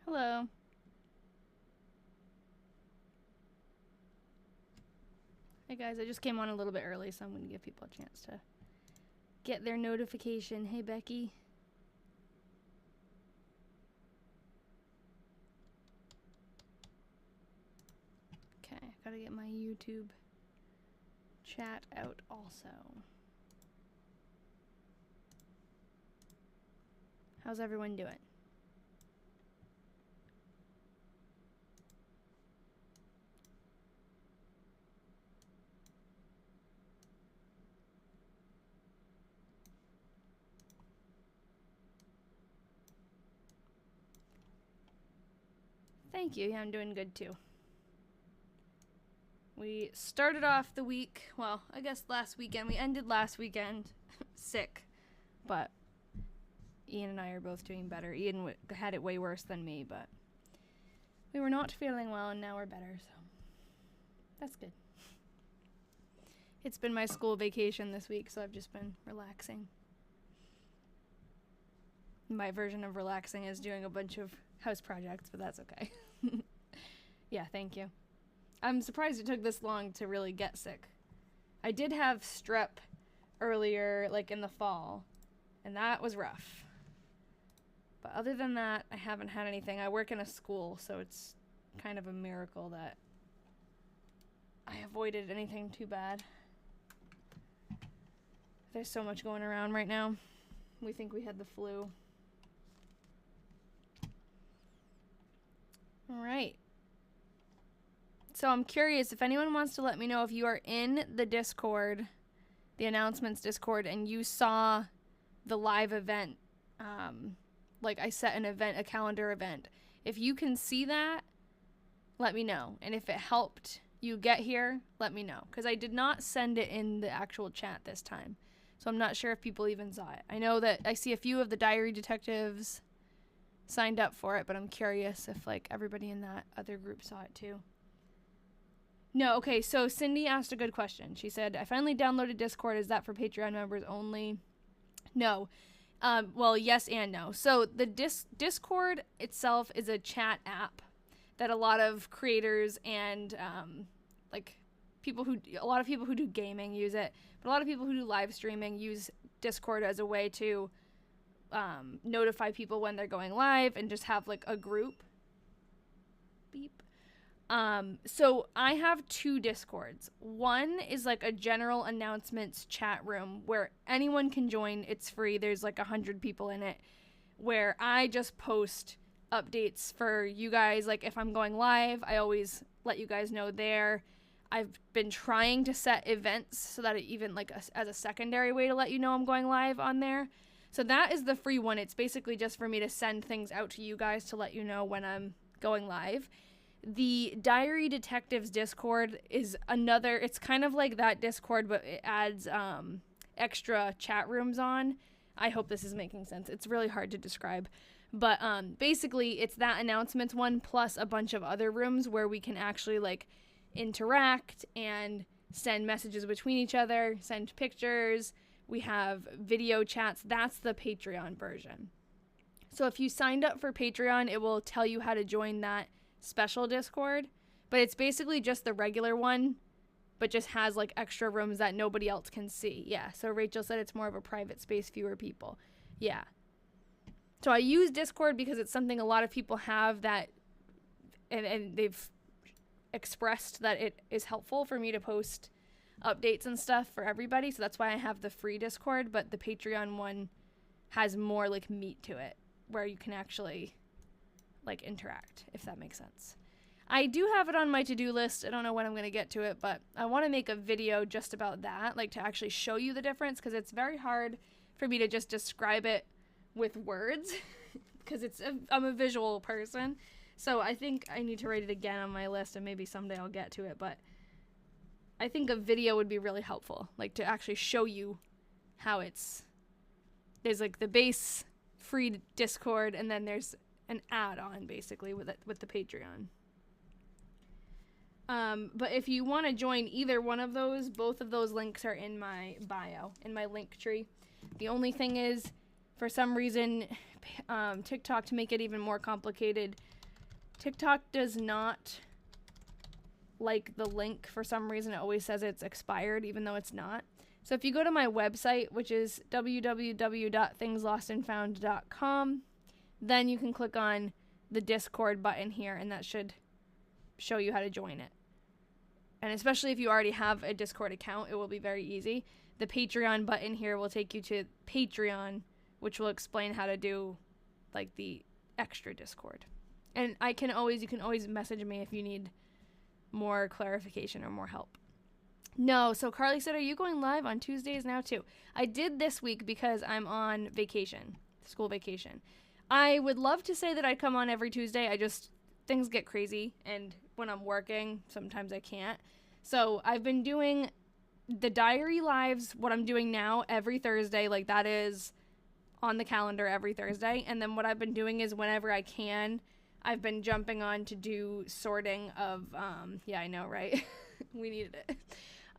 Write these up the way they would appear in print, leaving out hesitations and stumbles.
Hello. Hey guys, I just came on a little bit early, so I'm going to give people a chance to get their notification. Hey Becky. Okay, gotta get my YouTube chat out also. How's everyone doing? Thank you. Yeah, I'm doing good too. We started off the week, well, I guess last weekend. We ended last weekend sick, but Ian and I are both doing better. Ian had it way worse than me, but we were not feeling well, and now we're better, so that's good. It's been my school vacation this week, so I've just been relaxing. My version of relaxing is doing a bunch of house projects, but that's okay. Yeah, thank you. I'm surprised it took this long to really get sick. I did have strep earlier, like in the fall, and that was rough. But other than that, I haven't had anything. I work in a school, so it's kind of a miracle that I avoided anything too bad. There's so much going around right now. We think we had the flu. All right. So I'm curious if anyone wants to let me know if you are in the Discord, the announcements Discord, and you saw the live event. Like I set an event, a calendar event. If you can see that, let me know. And if it helped you get here, let me know. Because I did not send it in the actual chat this time. So I'm not sure if people even saw it. I know that I see a few of the Diary detectives signed up for it, but I'm curious if like everybody in that other group saw it too. No, okay, so Cindy asked a good question. She said, I finally downloaded Discord. Is that for Patreon members only? No. Well, yes and no. So the Discord itself is a chat app that a lot of creators and like a lot of people who do gaming use it, but a lot of people who do live streaming use Discord as a way to notify people when they're going live and just have like a group. Beep. So I have two Discords. One is like a general announcements chat room where anyone can join. It's free. There's like 100 people in it, where I just post updates for you guys. Like if I'm going live, I always let you guys know there. I've been trying to set events so that it even like as a secondary way to let you know I'm going live on there. So that is the free one. It's basically just for me to send things out to you guys to let you know when I'm going live. The Diary Detectives Discord is another, it's kind of like that Discord, but it adds extra chat rooms on. I hope this is making sense. It's really hard to describe. But basically, it's that announcements one plus a bunch of other rooms where we can actually like interact and send messages between each other, send pictures. We have video chats. That's the Patreon version. So if you signed up for Patreon, it will tell you how to join that special Discord, but it's basically just the regular one, but just has like extra rooms that nobody else can see. Yeah, so Rachel said it's more of a private space, fewer people. Yeah. So I use Discord because it's something a lot of people have that, and they've expressed that it is helpful for me to post updates and stuff for everybody, so that's why I have the free Discord, but the Patreon one has more like meat to it, where you can actually like interact, if that makes sense. I do have it on my to-do list. I don't know when I'm going to get to it, but I want to make a video just about that, like to actually show you the difference, because it's very hard for me to just describe it with words because I'm a visual person. So I think I need to write it again on my list, and maybe someday I'll get to it, but I think a video would be really helpful, like to actually show you how there's like the base free Discord, and then there's an add-on basically with the Patreon. But if you want to join either one of those, both of those links are in my bio, in my link tree. The only thing is, for some reason, TikTok, to make it even more complicated, TikTok does not like the link for some reason. It always says it's expired, even though it's not. So if you go to my website, which is www.thingslostandfound.com, then you can click on the Discord button here, and that should show you how to join it. And especially if you already have a Discord account, it will be very easy. The Patreon button here will take you to Patreon, which will explain how to do like the extra Discord. And you can always message me if you need more clarification or more help. No, so Carly said, are you going live on Tuesdays now too? I did this week because I'm on vacation, school vacation. I would love to say that I'd come on every Tuesday. Things get crazy, and when I'm working, sometimes I can't. So I've been doing the diary lives, what I'm doing now, every Thursday. Like, that is on the calendar every Thursday. And then what I've been doing is whenever I can, I've been jumping on to do sorting of, yeah, I know, right? We needed it.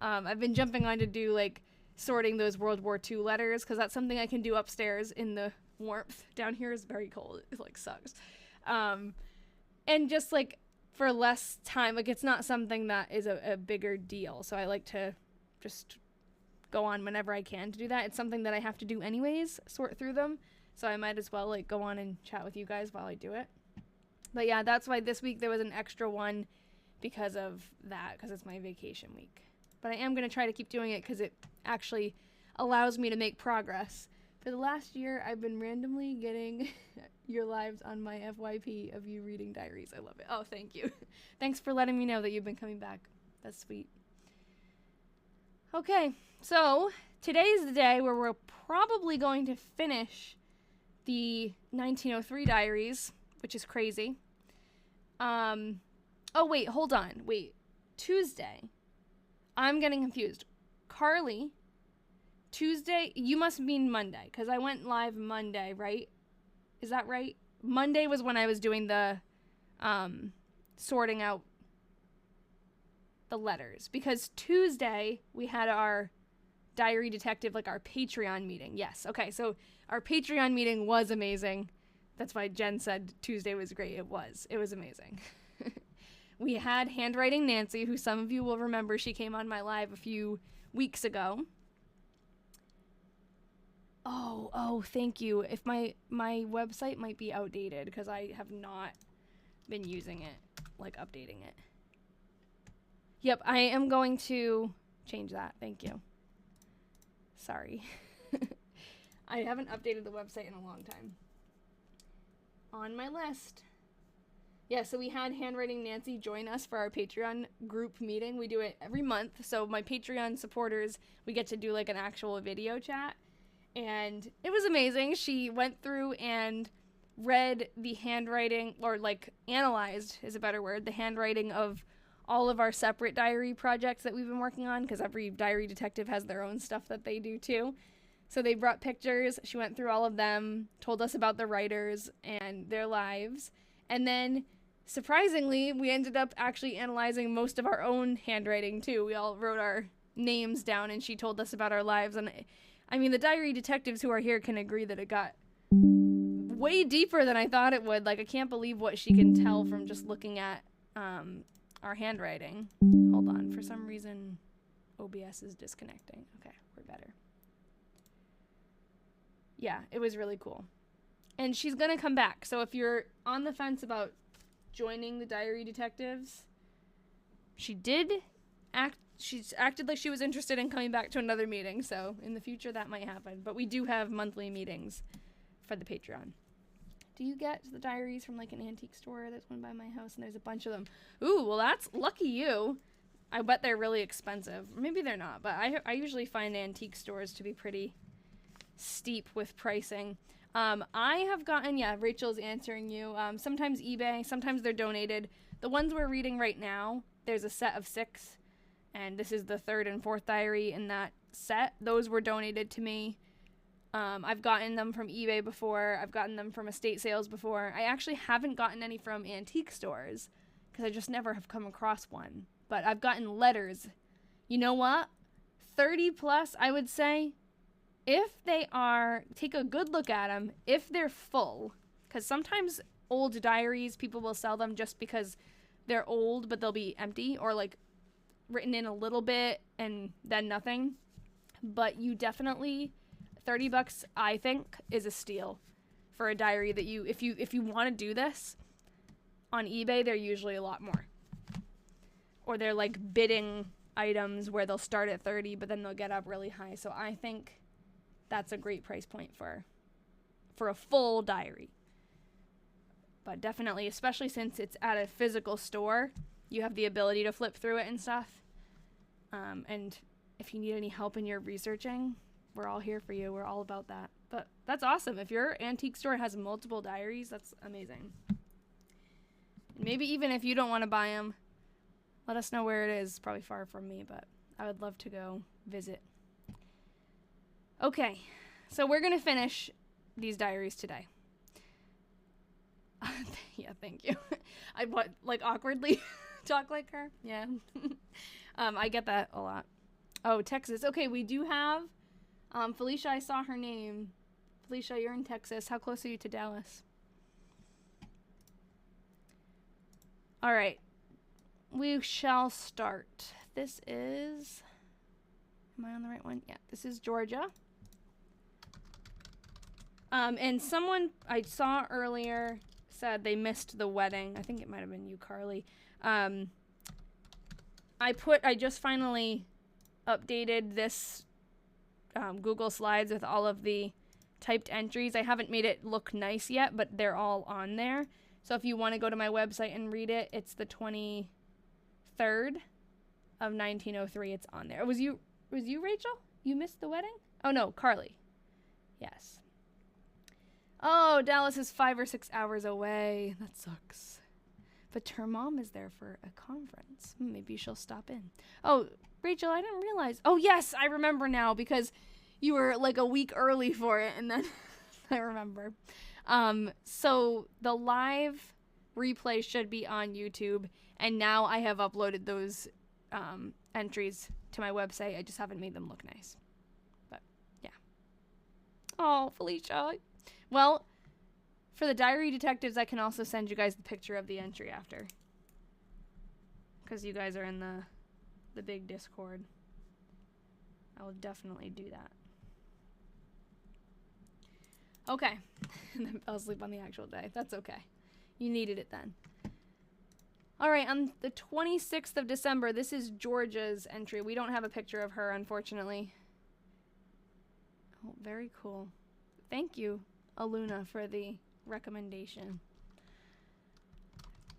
I've been jumping on to do, like, sorting those World War II letters, because that's something I can do upstairs in the warmth. Down here is very cold. It, like, sucks. And just, like, for less time, like, it's not something that is a bigger deal. So I like to just go on whenever I can to do that. It's something that I have to do anyways, sort through them. So I might as well, like, go on and chat with you guys while I do it. But yeah, that's why this week there was an extra one because of that, because it's my vacation week. But I am going to try to keep doing it because it actually allows me to make progress. For the last year, I've been randomly getting your lives on my FYP of you reading diaries. I love it. Oh, thank you. Thanks for letting me know that you've been coming back. That's sweet. Okay, so today's the day where we're probably going to finish the 1903 diaries, which is crazy. Oh, wait, hold on. Wait, Tuesday. I'm getting confused. Carly, Tuesday, you must mean Monday, because I went live Monday, right? Is that right? Monday was when I was doing the sorting out the letters, because Tuesday we had our diary detective, like our Patreon meeting. Yes. Okay. So our Patreon meeting was amazing. That's why Jen said Tuesday was great. It was amazing. We had Handwriting Nancy, who some of you will remember. She came on my live a few weeks ago. Oh, thank you. If my website might be outdated because I have not been using it, like updating it. Yep, I am going to change that. Thank you. Sorry. I haven't updated the website in a long time. On my list. Yeah, so we had Handwriting Nancy join us for our Patreon group meeting. We do it every month. So my Patreon supporters, we get to do like an actual video chat. And it was amazing. She went through and read the handwriting, or like analyzed is a better word, the handwriting of all of our separate diary projects that we've been working on, because every diary detective has their own stuff that they do too. So they brought pictures. She went through all of them, told us about the writers and their lives. And then, surprisingly, we ended up actually analyzing most of our own handwriting too. We all wrote our names down, and she told us about our lives. And I mean, the diary detectives who are here can agree that it got way deeper than I thought it would. Like, I can't believe what she can tell from just looking at our handwriting. Hold on. For some reason, OBS is disconnecting. Okay, we're better. Yeah, it was really cool. And she's going to come back. So if you're on the fence about joining the diary detectives, she's acted like she was interested in coming back to another meeting. So in the future, that might happen. But we do have monthly meetings for the Patreon. Do you get the diaries from like an antique store? That's one by my house, and there's a bunch of them. Ooh, well, that's lucky you. I bet they're really expensive. Maybe they're not, but I usually find antique stores to be pretty steep with pricing. I have gotten, yeah, Rachel's answering you. Sometimes eBay, sometimes they're donated. The ones we're reading right now, there's a set of 6, and this is the 3rd and 4th diary in that set. Those were donated to me. I've gotten them from eBay before. I've gotten them from estate sales before. I actually haven't gotten any from antique stores because I just never have come across one. But I've gotten letters. You know what? 30 plus, I would say. If they are, take a good look at them. If they're full, because sometimes old diaries, people will sell them just because they're old, but they'll be empty or like written in a little bit and then nothing. But you definitely, $30 I think is a steal for a diary that you, if you want to do this on eBay, they're usually a lot more. Or they're like bidding items where they'll start at 30 but then they'll get up really high. So I think that's a great price point for a full diary. But definitely, especially since it's at a physical store, you have the ability to flip through it and stuff. And if you need any help in your researching, we're all here for you. We're all about that. But that's awesome. If your antique store has multiple diaries, that's amazing. Maybe even if you don't want to buy them, let us know where it is. It's probably far from me, but I would love to go visit. Okay, so we're going to finish these diaries today. Yeah, thank you. I like awkwardly talk like her? Yeah. I get that a lot. Oh, Texas. Okay, we do have Felicia. I saw her name. Felicia, you're in Texas. How close are you to Dallas? All right. We shall start. This is... Am I on the right one? Yeah, this is Georgia. And someone I saw earlier said they missed the wedding. I think it might have been you, Carly. I just finally updated this Google Slides with all of the typed entries. I haven't made it look nice yet, but they're all on there. So if you want to go to my website and read it, it's the 23rd of 1903. It's on there. Was you Rachel? You missed the wedding? Oh no, Carly. Yes. Oh, Dallas is 5 or 6 hours away. That sucks. But her mom is there for a conference. Maybe she'll stop in. Oh, Rachel, I didn't realize. Oh, yes, I remember now because you were like a week early for it, and then I remember. So the live replay should be on YouTube, and now I have uploaded those entries to my website. I just haven't made them look nice. But, yeah. Oh, Felicia. Well, for the diary detectives, I can also send you guys the picture of the entry after. Because you guys are in the big Discord. I will definitely do that. Okay. And then fell asleep on the actual day. That's okay. You needed it then. Alright, on the 26th of December, this is Georgia's entry. We don't have a picture of her, unfortunately. Oh, very cool. Thank you, Aluna, for the recommendation.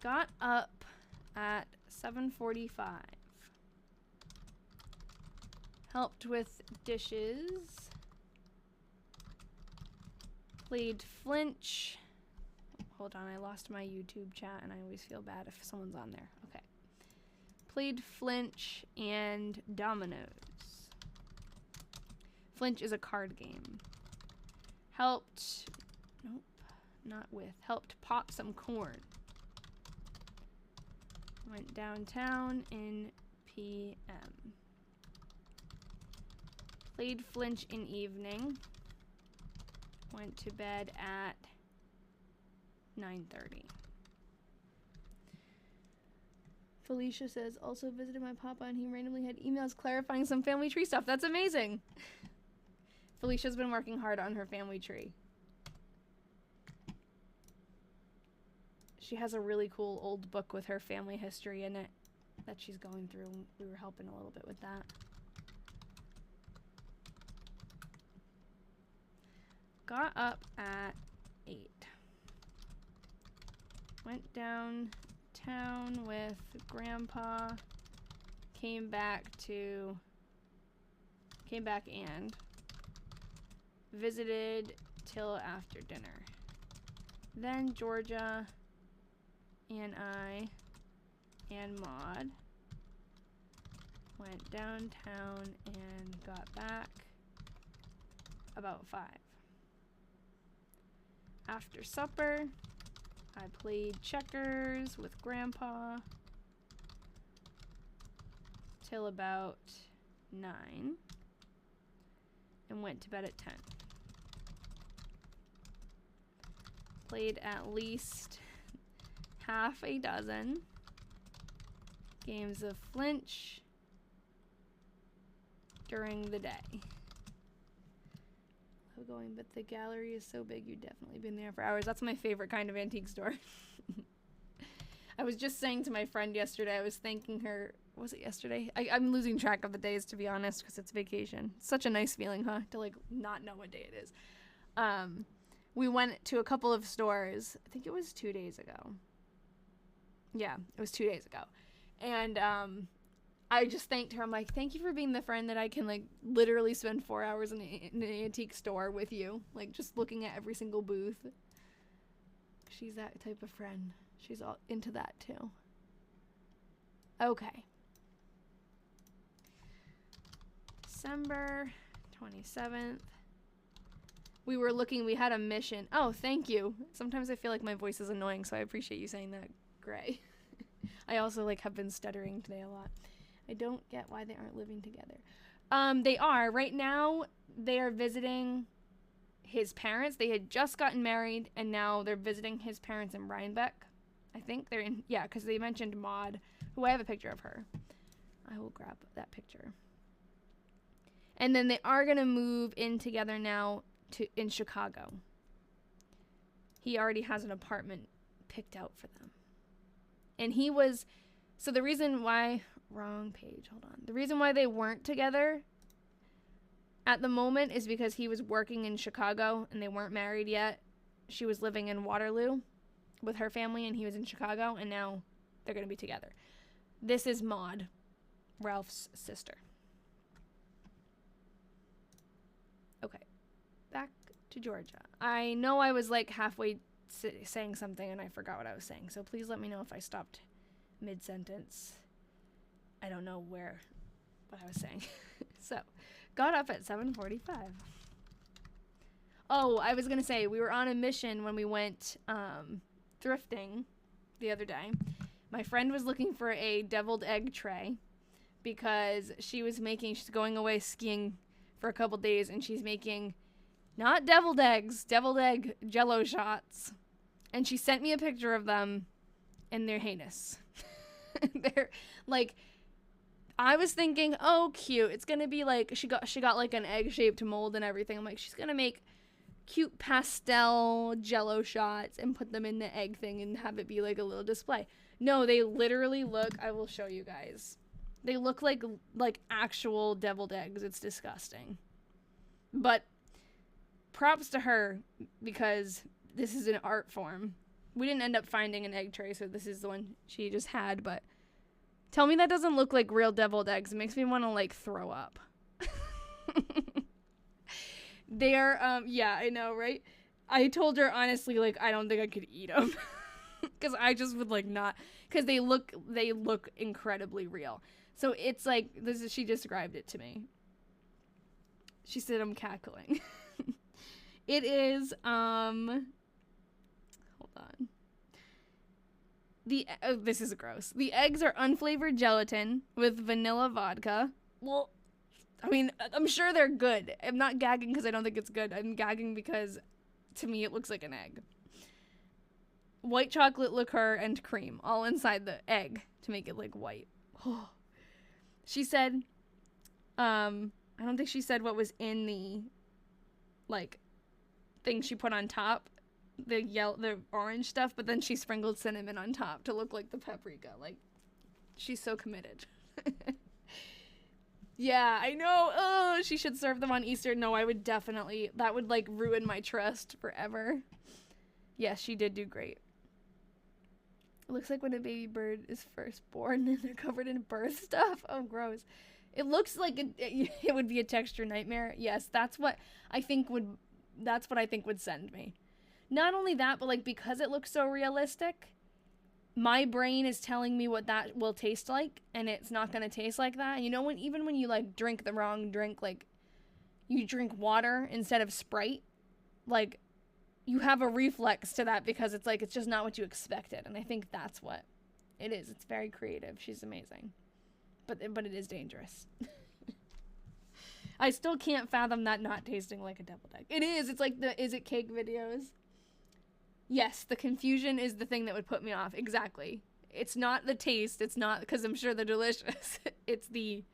Got up at 7:45. Helped with dishes. Played flinch. Hold on, I lost my YouTube chat and I always feel bad if someone's on there. Okay. Played flinch and dominoes. Flinch is a card game. Helped, nope, not with, helped pop some corn. Went downtown in PM. Played flinch in evening. Went to bed at 9:30. Felicia says, also visited my papa and he randomly had emails clarifying some family tree stuff. That's amazing. Felicia's been working hard on her family tree. She has a really cool old book with her family history in it that she's going through. We were helping a little bit with that. Got up at 8. Went downtown with Grandpa. Came back and visited till after dinner. Then Georgia and I and Maud went downtown and got back about 5. After supper, I played checkers with Grandpa till about 9 and went to bed at 10. played at least half a dozen games of flinch during the day. Love going, but the gallery is so big you've definitely been there for hours. That's my favorite kind of antique store. I was just saying to my friend yesterday, I was thanking her, was it yesterday? I'm losing track of the days, to be honest, because it's vacation. Such a nice feeling, huh? To like not know what day it is. We went to a couple of stores. I think it was 2 days ago. Yeah, it was 2 days ago. And I just thanked her. I'm like, thank you for being the friend that I can like literally spend 4 hours in an antique store with you. Like just looking at every single booth. She's that type of friend. She's all into that too. Okay. December 27th. We were looking, we had a mission. Oh, thank you. Sometimes I feel like my voice is annoying, so I appreciate you saying that, Gray. I also like have been stuttering today a lot. I don't get why they aren't living together. They are. Right now, they are visiting his parents. They had just gotten married, and now they're visiting his parents in Rhinebeck. I think they're in, yeah, because they mentioned Maud, who I have a picture of her. I will grab that picture. And then they are going to move in together now in Chicago. He already has an apartment picked out for them. And he was, so the reason why, wrong page, hold on. The reason why they weren't together at the moment is because he was working in Chicago and they weren't married yet. She was living in Waterloo with her family and he was in Chicago, and now they're going to be together. This is Maud, Ralph's sister. Okay, back to Georgia. I know I was like halfway saying something and I forgot what I was saying, so please let me know if I stopped mid-sentence. I don't know what I was saying. So, got up at 7:45. Oh, I was going to say, we were on a mission when we went thrifting the other day. My friend was looking for a deviled egg tray because she's going away skiing for a couple days, and she's making not deviled eggs, deviled egg jello shots. And she sent me a picture of them, and they're heinous. They're like, I was thinking, oh, cute. It's gonna be like, she got like an egg-shaped mold and everything. I'm like, she's gonna make cute pastel jello shots and put them in the egg thing and have it be like a little display. No, they literally look, I will show you guys. They look like actual deviled eggs. It's disgusting. But props to her, because this is an art form. We didn't end up finding an egg tray, so this is the one she just had, but tell me that doesn't look like real deviled eggs. It makes me want to like throw up. They're, yeah, I know, right? I told her honestly, like, I don't think I could eat them. Because I just would like not, because they look incredibly real. So it's like, she described it to me. She said I'm cackling. It is, hold on. This is gross. The eggs are unflavored gelatin with vanilla vodka. Well, I mean, I'm sure they're good. I'm not gagging because I don't think it's good. I'm gagging because, to me, it looks like an egg. White chocolate liqueur and cream, all inside the egg to make it, like, white. Oh. She said, I don't think she said what was in the, like, thing she put on top. The orange stuff, but then she sprinkled cinnamon on top to look like the paprika. Like, she's so committed. Yeah, I know. Oh, she should serve them on Easter. No, I would definitely. That would, like, ruin my trust forever. Yes, she did do great. It looks like when a baby bird is first born and they're covered in birth stuff. Oh, gross. It looks like it would be a texture nightmare. Yes, that's what I think would send me. Not only that, but, like, because it looks so realistic, my brain is telling me what that will taste like, and it's not going to taste like that. And you know, even when you, like, drink the wrong drink, like, you drink water instead of Sprite, like, you have a reflex to that because it's, like, it's just not what you expected. And I think that's what it is. It's very creative. She's amazing. But it is dangerous. I still can't fathom that not tasting like a deviled egg. It is. It's like the Is It Cake videos. Yes, the confusion is the thing that would put me off. Exactly. It's not the taste. It's not because I'm sure they're delicious. It's the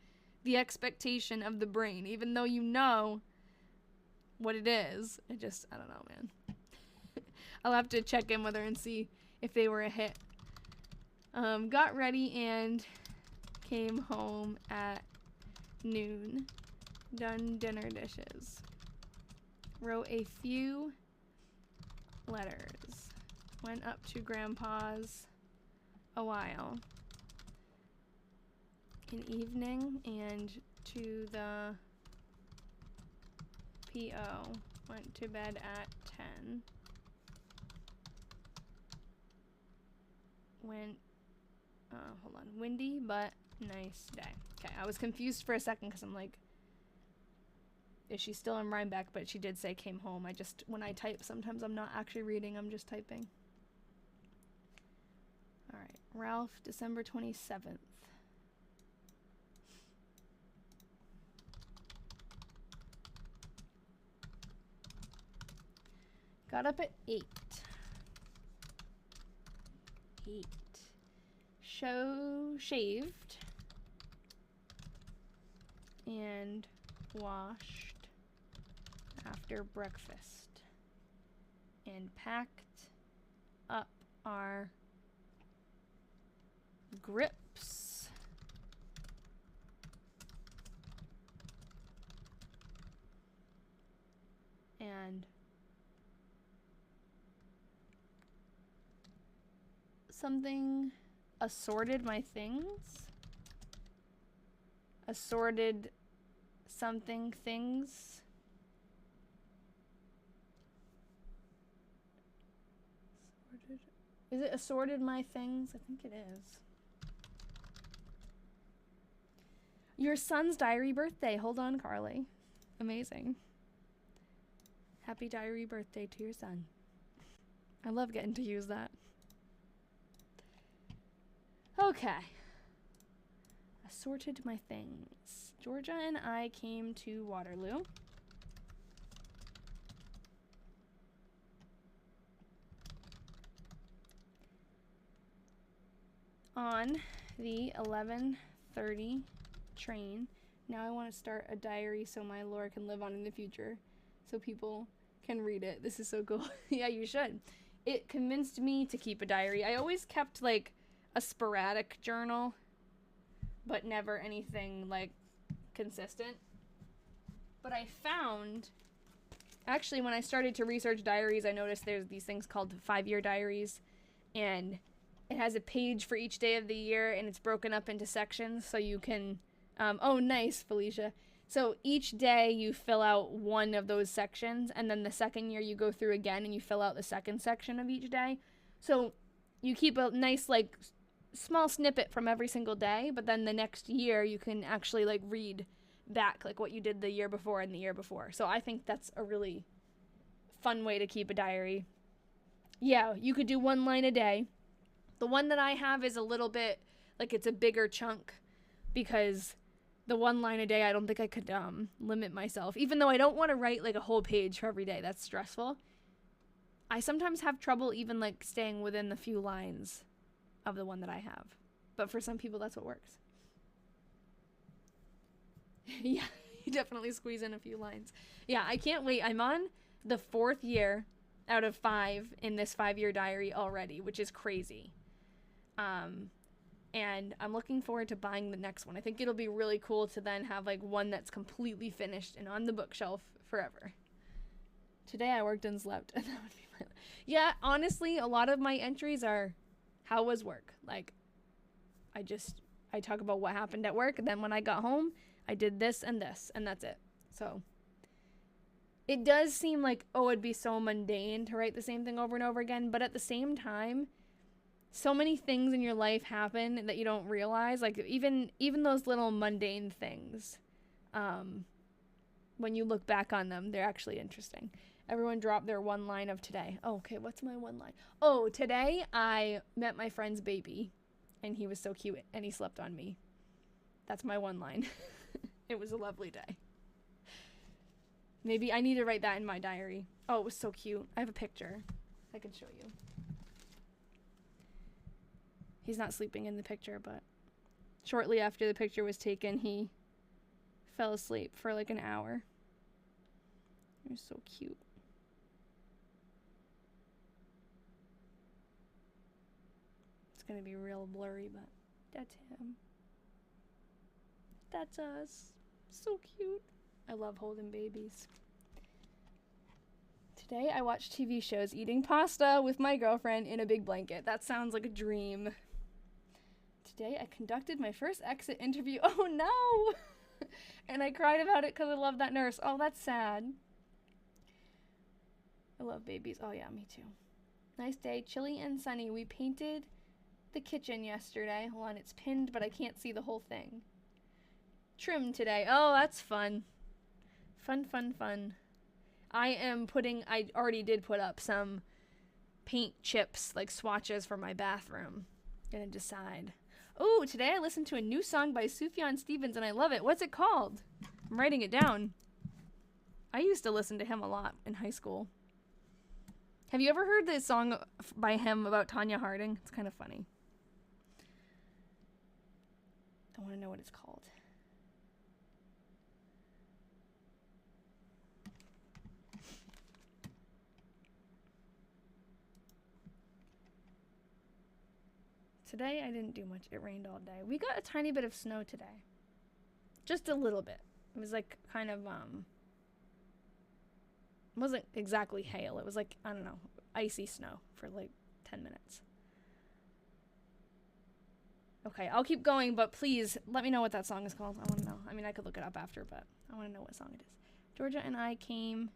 expectation of the brain. Even though you know what it is, I don't know, man. I'll have to check in with her and see if they were a hit. Got ready and came home at noon. Done dinner dishes. Wrote a few letters. Went up to Grandpa's a while. An evening and to the P.O. Went to bed at 10. Went, hold on, windy but nice day. Okay, I was confused for a second because I'm like, is she still in Rhinebeck? But she did say came home. When I type, sometimes I'm not actually reading, I'm just typing. All right, Ralph, December 27th. Got up at 8. Shaved and washed after breakfast and packed up our grips and something assorted my things. Assorted something things. Assorted. Is it assorted my things? I think it is. Your son's diary birthday. Hold on, Carly. Amazing. Happy diary birthday to your son. I love getting to use that. Okay. Assorted my things. Georgia and I came to Waterloo. On the 11:30 train. Now I want to start a diary so my lore can live on in the future. So people can read it. This is so cool. Yeah, you should. It convinced me to keep a diary. I always kept like a sporadic journal, but never anything like consistent. But I found, actually when I started to research diaries, I noticed there's these things called 5-year diaries, and it has a page for each day of the year, and it's broken up into sections so you can, oh nice, Felicia. So each day you fill out one of those sections, and then the second year you go through again and you fill out the second section of each day. So you keep a nice like small snippet from every single day, but then the next year you can actually like read back like what you did the year before and the year before. So I think that's a really fun way to keep a diary. Yeah, you could do 1 line a day. The one that I have is a little bit like it's a bigger chunk because the 1 line a day, I don't think I could limit myself. Even though I don't want to write like a whole page for every day. That's stressful. I sometimes have trouble even like staying within the few lines of the one that I have. But for some people, that's what works. Yeah, you definitely squeeze in a few lines. Yeah, I can't wait. I'm on the 4th year out of 5 in this 5-year diary already, which is crazy. And I'm looking forward to buying the next one. I think it'll be really cool to then have like one that's completely finished and on the bookshelf forever. Today I worked and slept, and that would be my... Yeah, honestly, a lot of my entries are how was work. Like, I talk about what happened at work, and then when I got home, I did this, and that's it. So it does seem like, oh, it'd be so mundane to write the same thing over and over again, but at the same time, so many things in your life happen that you don't realize. Like even those little mundane things, when you look back on them, they're actually interesting. Everyone dropped their 1 line of today. Oh, okay, what's my 1 line? Oh, today I met my friend's baby, and he was so cute, and he slept on me. That's my 1 line. It was a lovely day. Maybe I need to write that in my diary. Oh, it was so cute. I have a picture. I can show you. He's not sleeping in the picture, but shortly after the picture was taken, he fell asleep for like an hour. He was so cute. It's gonna be real blurry, but that's him. That's us. So cute. I love holding babies. Today I watched TV shows eating pasta with my girlfriend in a big blanket. That sounds like a dream. Today I conducted my first exit interview. Oh no! And I cried about it because I love that nurse. Oh, that's sad. I love babies. Oh yeah, me too. Nice day, chilly and sunny. We painted the kitchen yesterday. Hold on, it's pinned, but I can't see the whole thing. Trim today. Oh, that's fun. Fun, fun, fun. I already did put up some paint chips, like swatches for my bathroom. Gonna decide. Oh, today I listened to a new song by Sufjan Stevens and I love it. What's it called? I'm writing it down. I used to listen to him a lot in high school. Have you ever heard the song by him about Tanya Harding? It's kind of funny. I want to know what it's called. Today I didn't do much. It rained all day. We got a tiny bit of snow today. Just a little bit. It was like kind of, it wasn't exactly hail. It was like, I don't know, icy snow for like 10 minutes. Okay, I'll keep going, but please let me know what that song is called. I want to know. I mean, I could look it up after, but I want to know what song it is. Georgia and I came.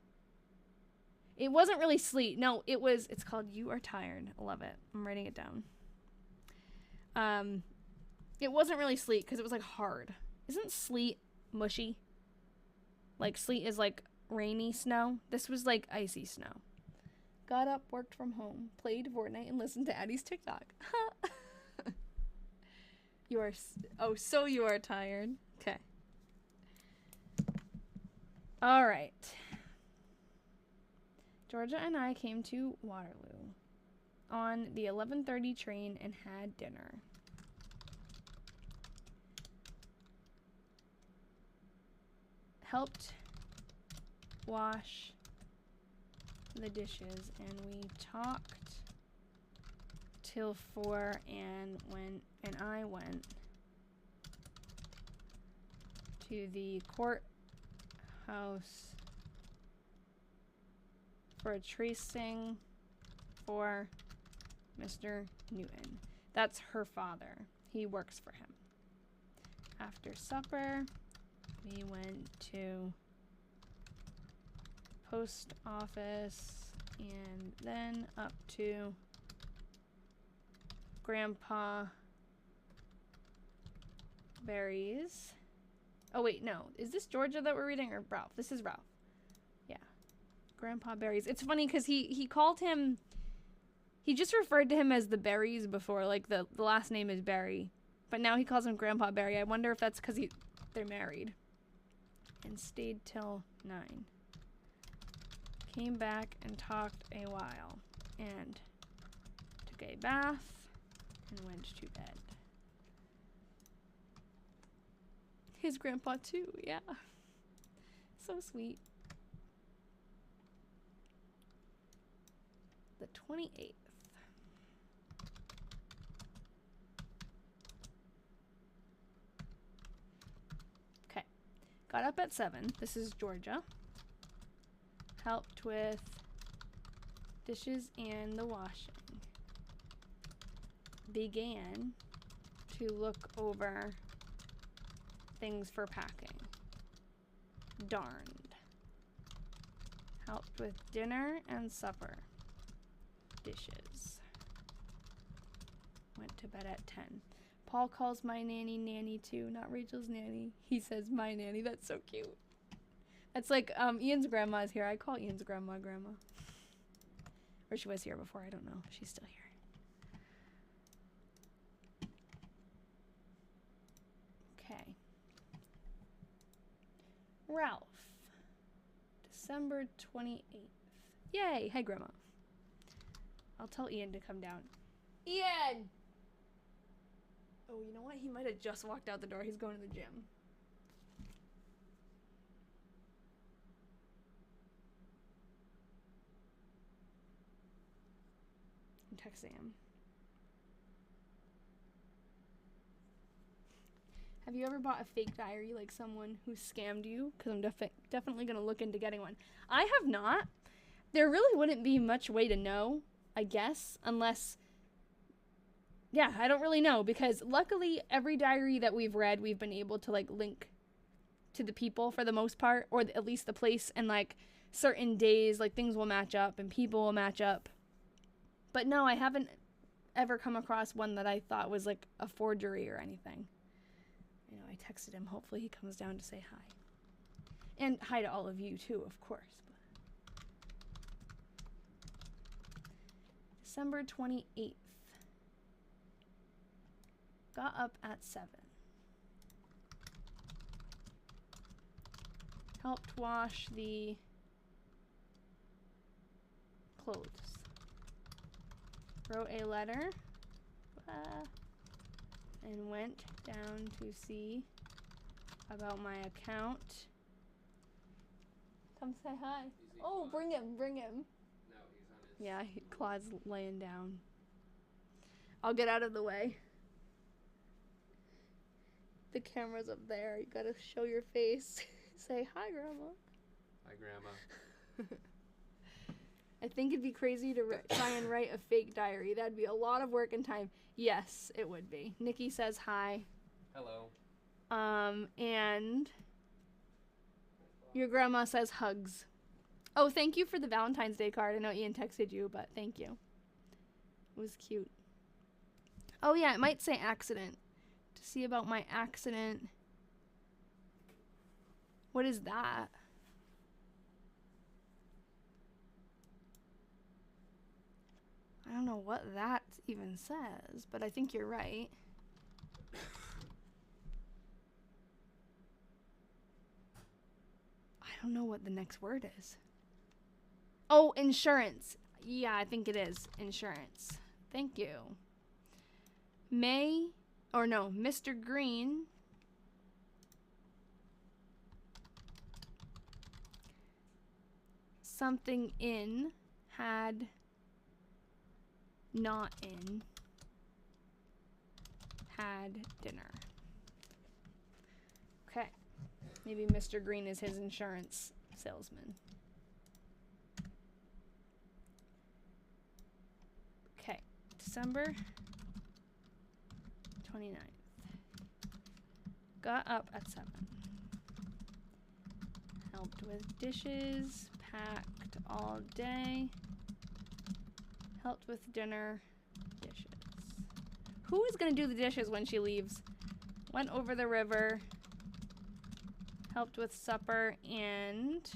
It wasn't really sleet. No, it's called You Are Tired. I love it. I'm writing it down. It wasn't really sleet because it was like hard. Isn't sleet mushy? Like sleet is like rainy snow. This was like icy snow. Got up, worked from home, played Fortnite, and listened to Addie's TikTok. You are tired. Okay. All right. Georgia and I came to Waterloo on the 11:30 train and had dinner. Helped wash the dishes and we talked till 4 and I went to the courthouse for a tracing for Mr. Newton. That's her father. He works for him. After supper, we went to post office and then up to Grandpa Barry's. Oh wait, no. Is this Georgia that we're reading or Ralph? This is Ralph. Yeah. Grandpa Barry's. It's funny because he called him, he just referred to him as the Berries before, like the last name is Barry. But now he calls him Grandpa Barry. I wonder if that's because they're married. And stayed till 9. Came back and talked a while. And took a bath and went to bed. His grandpa too, yeah. So sweet. The 28th. Okay. Got up at 7. This is Georgia. Helped with dishes and the washing. Began to look over things for packing. Darned. Helped with dinner and supper. Dishes. Went to bed at 10. Paul calls my nanny Nanny too, not Rachel's nanny. He says my nanny. That's so cute. That's like Ian's grandma is here. I call Ian's grandma Grandma. Or she was here before. I don't know. She's still here. Okay. Ralph. December 28th. Yay! Hi, Grandma. I'll tell Ian to come down. Ian! Oh, you know what? He might have just walked out the door. He's going to the gym. I'm texting him. Have you ever bought a fake diary, like someone who scammed you? Because I'm definitely going to look into getting one. I have not. There really wouldn't be much way to know, I guess, unless... Yeah, I don't really know, because luckily every diary that we've read, we've been able to, like, link to the people for the most part, or at least the place, and, like, certain days, like, things will match up and people will match up. But no, I haven't ever come across one that I thought was, like, a forgery or anything. You know, I texted him. Hopefully he comes down to say hi. And hi to all of you, too, of course. December 28th. Got up at 7. Helped wash the clothes. Wrote a letter. And went down to see about my account. Come say hi. Oh, bring him. No, he's on his... Yeah, Claude's laying down. I'll get out of the way. The camera's up there. You gotta show your face. Say hi, Grandma. Hi, Grandma. I think it'd be crazy to try and write a fake diary. That'd be a lot of work and time. Yes, it would be. Nikki says hi. Hello. And your grandma says hugs. Oh, thank you for the Valentine's Day card. I know Ian texted you, but thank you. It was cute. Oh, yeah, it might say accident. To see about my accident. What is that? I don't know what that even says, but I think you're right. I don't know what the next word is. Oh, insurance. Yeah, I think it is insurance. Thank you. Mr. Green something in had not in had dinner. Okay. Maybe Mr. Green is his insurance salesman. Okay. December 29th. Got up at 7. Helped with dishes. Packed all day. Helped with dinner. Dishes. Who is going to do the dishes when she leaves? Went over the river. Helped with supper and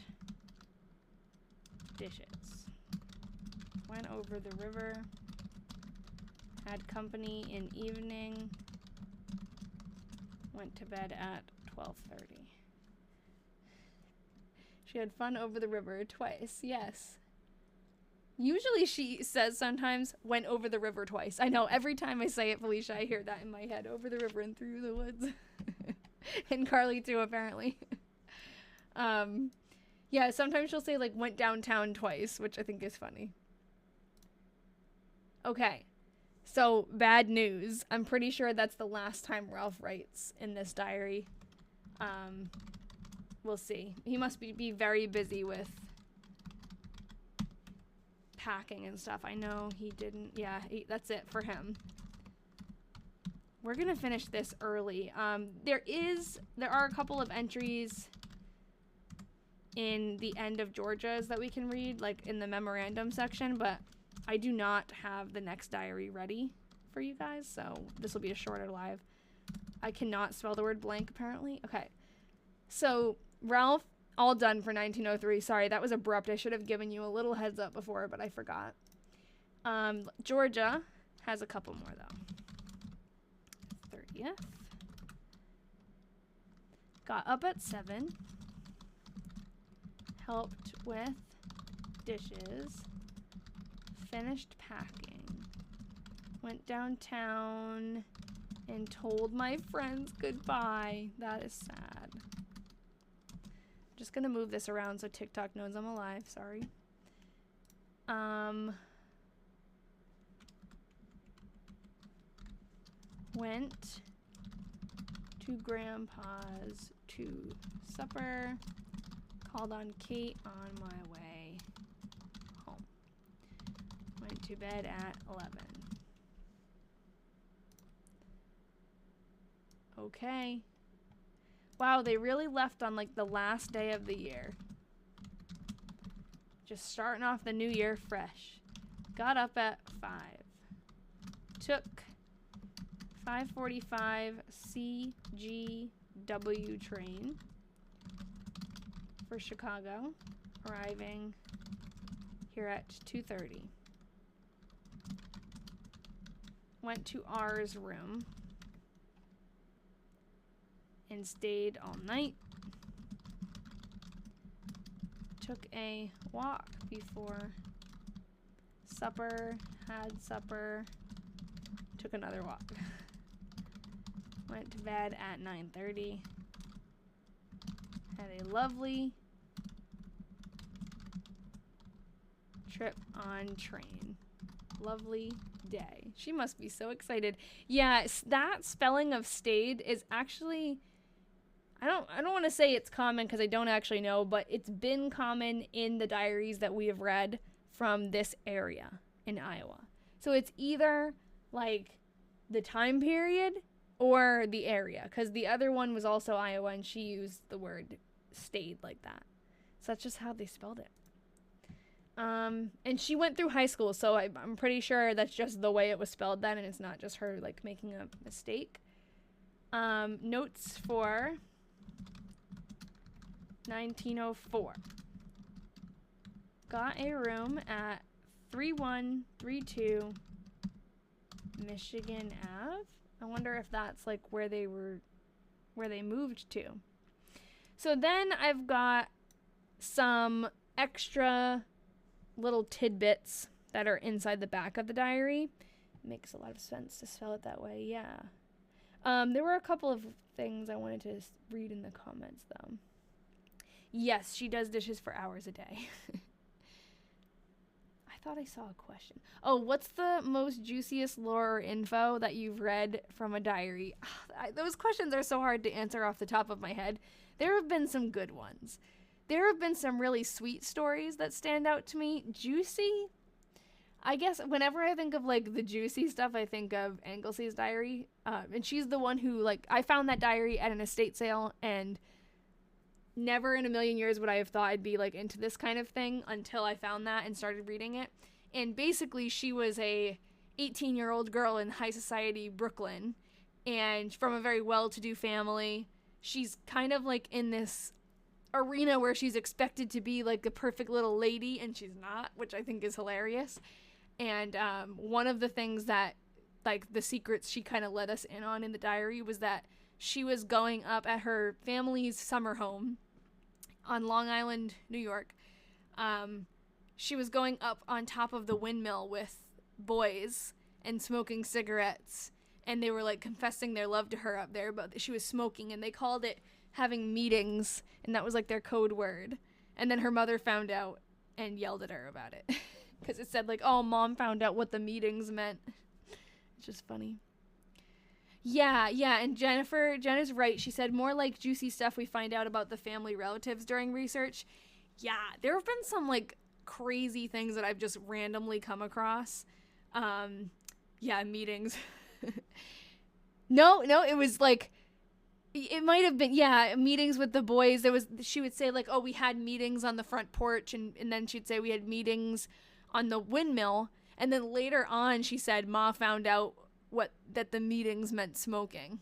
dishes. Went over the river. Had company in evening. Went to bed at 12:30. She had fun over the river twice. Yes. Usually she says sometimes, went over the river twice. I know, every time I say it, Felicia, I hear that in my head. Over the river and through the woods. And Carly too, apparently. Yeah, sometimes she'll say, like, went downtown twice, which I think is funny. Okay. So, bad news. I'm pretty sure that's the last time Ralph writes in this diary. We'll see. He must be very busy with packing and stuff. I know he didn't. Yeah, that's it for him. We're gonna finish this early. There are a couple of entries in the end of Georgia's that we can read, like in the memorandum section, but I do not have the next diary ready for you guys, so this will be a shorter live. I cannot spell the word blank, apparently. Okay. So, Ralph, all done for 1903. Sorry, that was abrupt. I should have given you a little heads up before, but I forgot. Georgia has a couple more, though. 30th. Got up at 7. Helped with dishes. finished packing. Went downtown and told my friends goodbye. That is sad. Just gonna move this around so TikTok knows I'm alive. Sorry. Went to Grandpa's to supper. Called on Kate on my way home. Went to bed at 11. Okay. Wow, they really left on like the last day of the year. Just starting off the new year fresh. Got up at 5. Took 5:45 CGW train for Chicago, arriving here at 2:30. Went to R's room and stayed all night. Took a walk before supper, had supper, took another walk. Went to bed at 9:30. Had a lovely trip on train. Lovely day. She must be so excited. Yeah, that spelling of stayed is actually, I don't want to say it's common because I don't actually know, but it's been common in the diaries that we have read from this area in Iowa. So it's either like the time period or the area, because the other one was also Iowa and she used the word stayed like that. So that's just how they spelled it. And she went through high school, so I'm pretty sure that's just the way it was spelled then, and it's not just her like making a mistake. Notes for 1904. Got a room at 3132 Michigan Ave. I wonder if that's like where they moved to. So then I've got some extra little tidbits that are inside the back of the diary. Makes a lot of sense to spell it that way, yeah. There were a couple of things I wanted to read in the comments, though. Yes, she does dishes for hours a day. I thought I saw a question. Oh, what's the most juiciest lore or info that you've read from a diary? Those questions are so hard to answer off the top of my head. There have been some good ones. There have been some really sweet stories that stand out to me. Juicy? I guess whenever I think of, like, the juicy stuff, I think of Anglesea's diary. And she's the one who, like, I found that diary at an estate sale, and never in a million years would I have thought I'd be, like, into this kind of thing until I found that and started reading it. And basically, she was a 18-year-old girl in high society Brooklyn, and from a very well-to-do family. She's kind of, like, in this arena where she's expected to be like the perfect little lady, and she's not, which I think is hilarious. And one of the things that, like, the secrets she kind of let us in on in the diary was that she was going up at her family's summer home on Long Island, New York. She was going up on top of the windmill with boys and smoking cigarettes, and they were like confessing their love to her up there, but she was smoking, and they called it having meetings, and that was like their code word. And then her mother found out and yelled at her about it because it said like, oh, mom found out what the meetings meant. It's just funny. Yeah, and Jenna's right. She said more like juicy stuff we find out about the family relatives during research. Yeah, there have been some like crazy things that I've just randomly come across. Yeah, meetings. No, it was like, it might have been, yeah, meetings with the boys. She would say like, oh, we had meetings on the front porch, and then she'd say we had meetings on the windmill, and then later on she said Ma found out that the meetings meant smoking.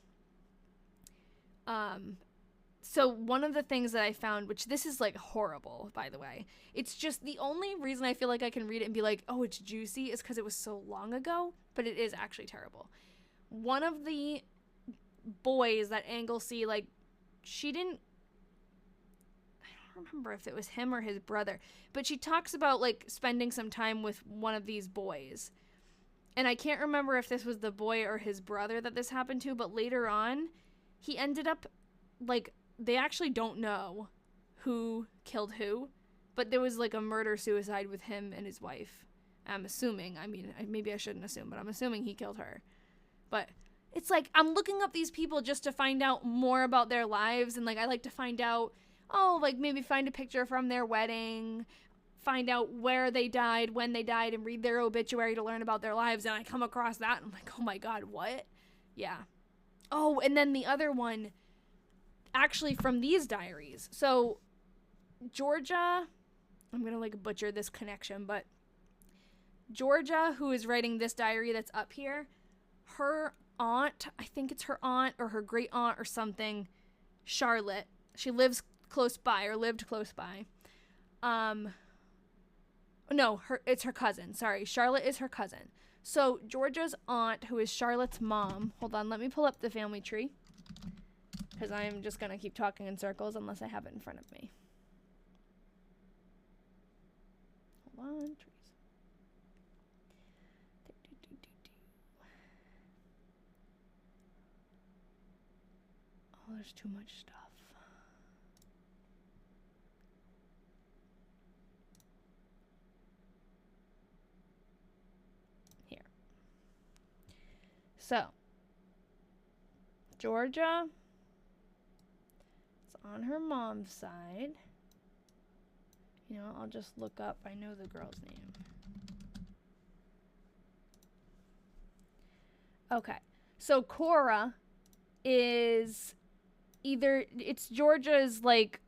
So one of the things that I found, which this is like horrible, by the way, it's just the only reason I feel like I can read it and be like, oh, it's juicy, is because it was so long ago, but it is actually terrible. One of the boys that Anglesea, like, she didn't, I don't remember if it was him or his brother, but she talks about like spending some time with one of these boys. And I can't remember if this was the boy or his brother that this happened to, but later on, he ended up, like, they actually don't know who killed who, but there was, like, a murder-suicide with him and his wife. I'm assuming. I mean, maybe I shouldn't assume, but I'm assuming he killed her. But it's like, I'm looking up these people just to find out more about their lives, and, like, I like to find out, like, maybe find a picture from their wedding, find out where they died, when they died, and read their obituary to learn about their lives, and I come across that, and I'm like, oh my god, what? Yeah. Oh, and then the other one, actually from these diaries. So, Georgia, I'm gonna, like, butcher this connection, but Georgia, who is writing this diary that's up here, her aunt, I think it's her aunt or her great aunt or something, Charlotte, she lives close by, or lived close by, no, it's her cousin. Sorry, Charlotte is her cousin. So Georgia's aunt, who is Charlotte's mom. Hold on, let me pull up the family tree, because I'm just gonna keep talking in circles unless I have it in front of me. Hold on, trees. Oh, there's too much stuff. So, Georgia is on her mom's side. You know, I'll just look up. I know the girl's name. Okay. So, Cora is either, it's Georgia's, like,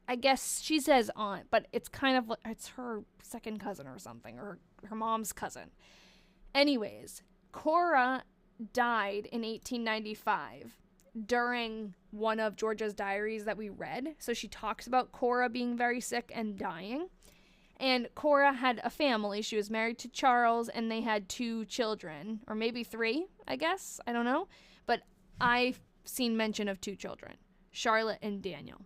I guess she says aunt, but it's kind of, it's her second cousin or something, or her mom's cousin. Anyways, Cora died in 1895 during one of Georgia's diaries that we read. So she talks about Cora being very sick and dying. And Cora had a family. She was married to Charles, and they had 2 children, or maybe 3, I guess. I don't know. But I've seen mention of 2 children, Charlotte and Daniel.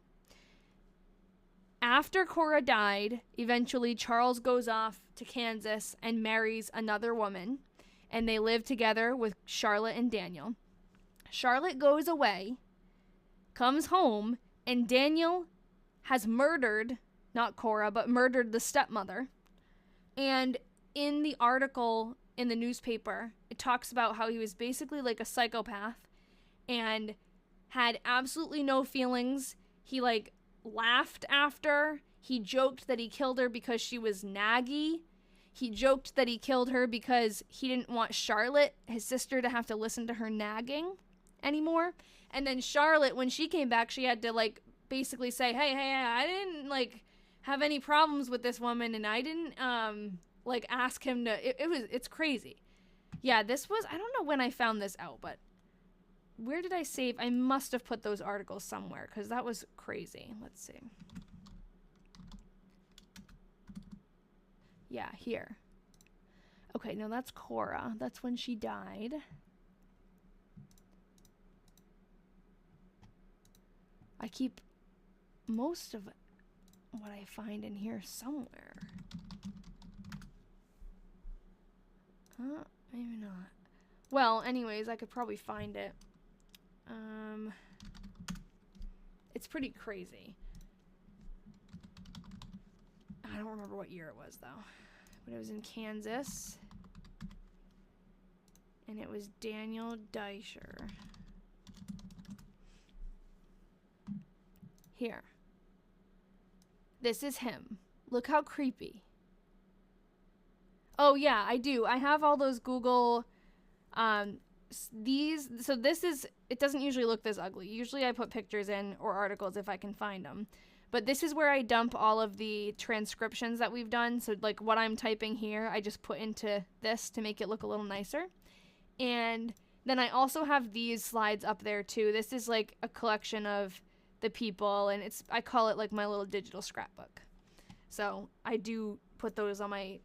After Cora died, eventually Charles goes off to Kansas and marries another woman, and they live together with Charlotte and Daniel. Charlotte goes away, comes home, and Daniel has murdered, not Cora, but murdered the stepmother. And in the article in the newspaper, it talks about how he was basically like a psychopath and had absolutely no feelings. He, like, laughed after. He joked that he killed her because she was naggy. He joked that he killed her because he didn't want Charlotte, his sister, to have to listen to her nagging anymore. And then Charlotte, when she came back, she had to, like, basically say, hey, I didn't, like, have any problems with this woman, and I didn't, like, ask him to, it's crazy. Yeah, this was, I don't know when I found this out, but where did I save? I must have put those articles somewhere, because that was crazy. Let's see. Yeah, here. Okay, no, that's Cora. That's when she died. I keep most of what I find in here somewhere. Maybe not. Well, anyways, I could probably find it. It's pretty crazy. I don't remember what year it was, though. But it was in Kansas. And it was Daniel Deisher. Here. This is him. Look how creepy. Oh, yeah, I do. I have all those Google, so this is, it doesn't usually look this ugly. Usually I put pictures in or articles if I can find them. But this is where I dump all of the transcriptions that we've done. So, like, what I'm typing here, I just put into this to make it look a little nicer. And then I also have these slides up there, too. This is, like, a collection of the people, and I call it, like, my little digital scrapbook. So I do put those on my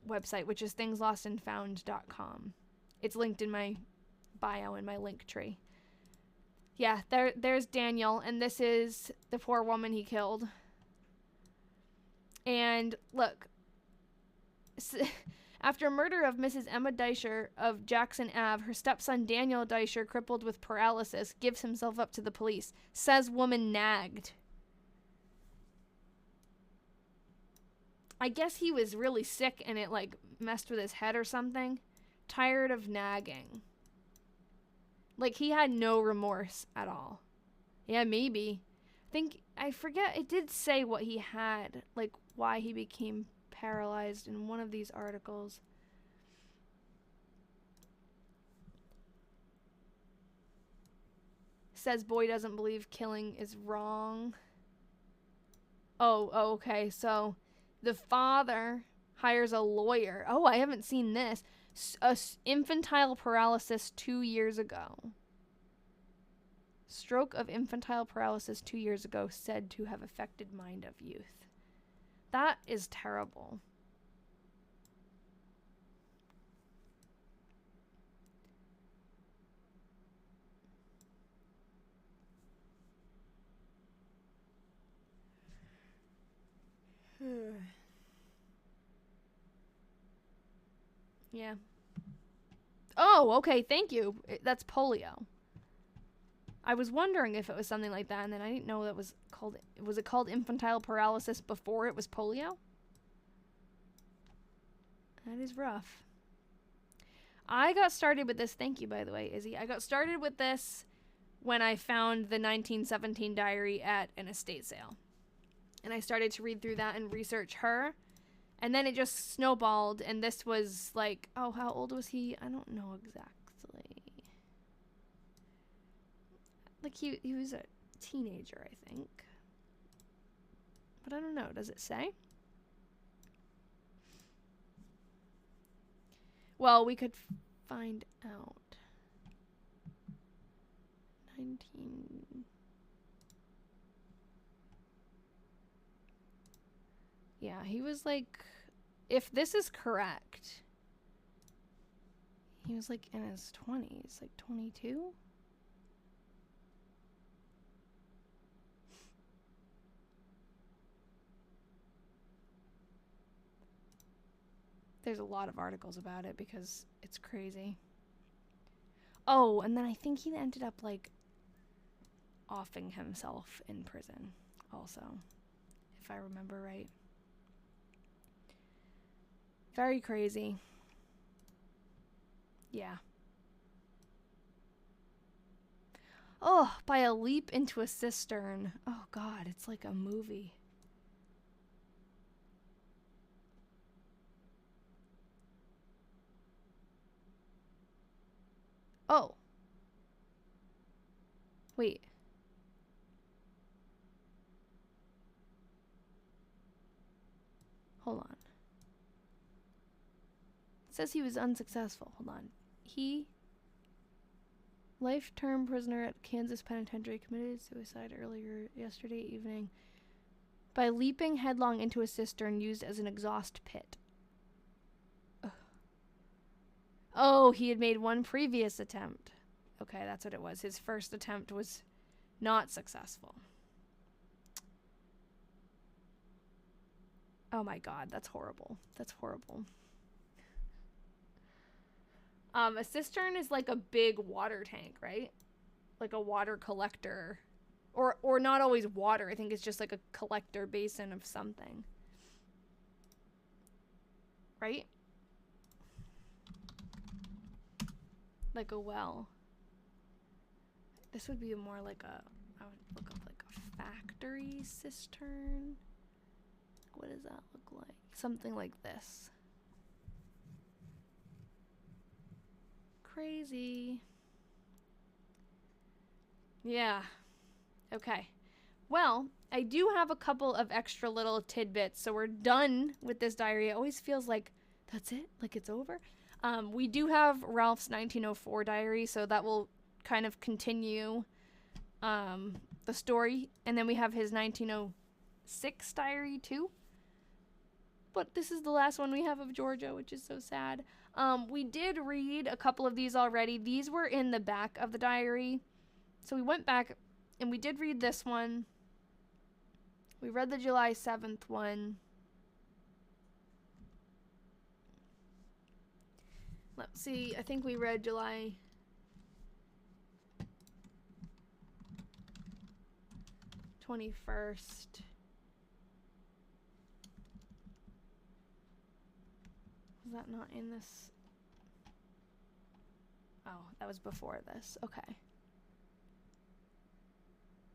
website, which is thingslostandfound.com. It's linked in my bio in my link tree. Yeah, there's Daniel, and this is the poor woman he killed. And look, after murder of Mrs. Emma Deisher of Jackson Ave, her stepson Daniel Deisher, crippled with paralysis, gives himself up to the police. Says woman nagged. I guess he was really sick and it like messed with his head or something. Tired of nagging. Like he had no remorse at all. Yeah, maybe. I forget, it did say what he had, like why he became paralyzed in one of these articles. Says boy doesn't believe killing is wrong. Oh, okay. So the father hires a lawyer. Oh, I haven't seen this. Infantile paralysis 2 years ago. Stroke of infantile paralysis 2 years ago said to have affected mind of youth. That is terrible. Yeah. Oh, okay, thank you. That's polio. I was wondering if it was something like that, and then I didn't know that was called... Was it called infantile paralysis before it was polio? That is rough. I got started with this... Thank you, by the way, Izzy. I got started with this when I found the 1917 diary at an estate sale. And I started to read through that and research her. And then it just snowballed, and this was like... Oh, how old was he? I don't know exactly. Like, he was a teenager, I think. But I don't know. Does it say? Well, we could find out. 19... Yeah, he was like... If this is correct... He was like in his 20s. Like 22? There's a lot of articles about it because it's crazy. Oh, and then I think he ended up like offing himself in prison also, if I remember right. Very crazy. Yeah. Oh, by a leap into a cistern. Oh God, it's like a movie. Oh. Wait. Hold on. It says he was unsuccessful. Hold on. He, life-term prisoner at Kansas Penitentiary, committed suicide earlier yesterday evening by leaping headlong into a cistern used as an exhaust pit. Ugh. Oh, he had made one previous attempt. Okay, that's what it was. His first attempt was not successful. Oh my God, that's horrible. That's horrible. A cistern is like a big water tank, right? Like a water collector. Or not always water. I think it's just like a collector basin of something. Right? Like a well. This would be more like a... I would look up like a factory cistern. What does that look like? Something like this. Crazy. Yeah. Okay. Well, I do have a couple of extra little tidbits, so we're done with this diary. It always feels like that's it, like it's over. We do have Ralph's 1904 diary, so that will kind of continue the story. And then we have his 1906 diary too. But this is the last one we have of Georgia, which is so sad. We did read a couple of these already. These were in the back of the diary. So we went back and we did read this one. We read the July 7th one. Let's see. I think we read July 21st. Was that not in this? Oh, that was before this. Okay.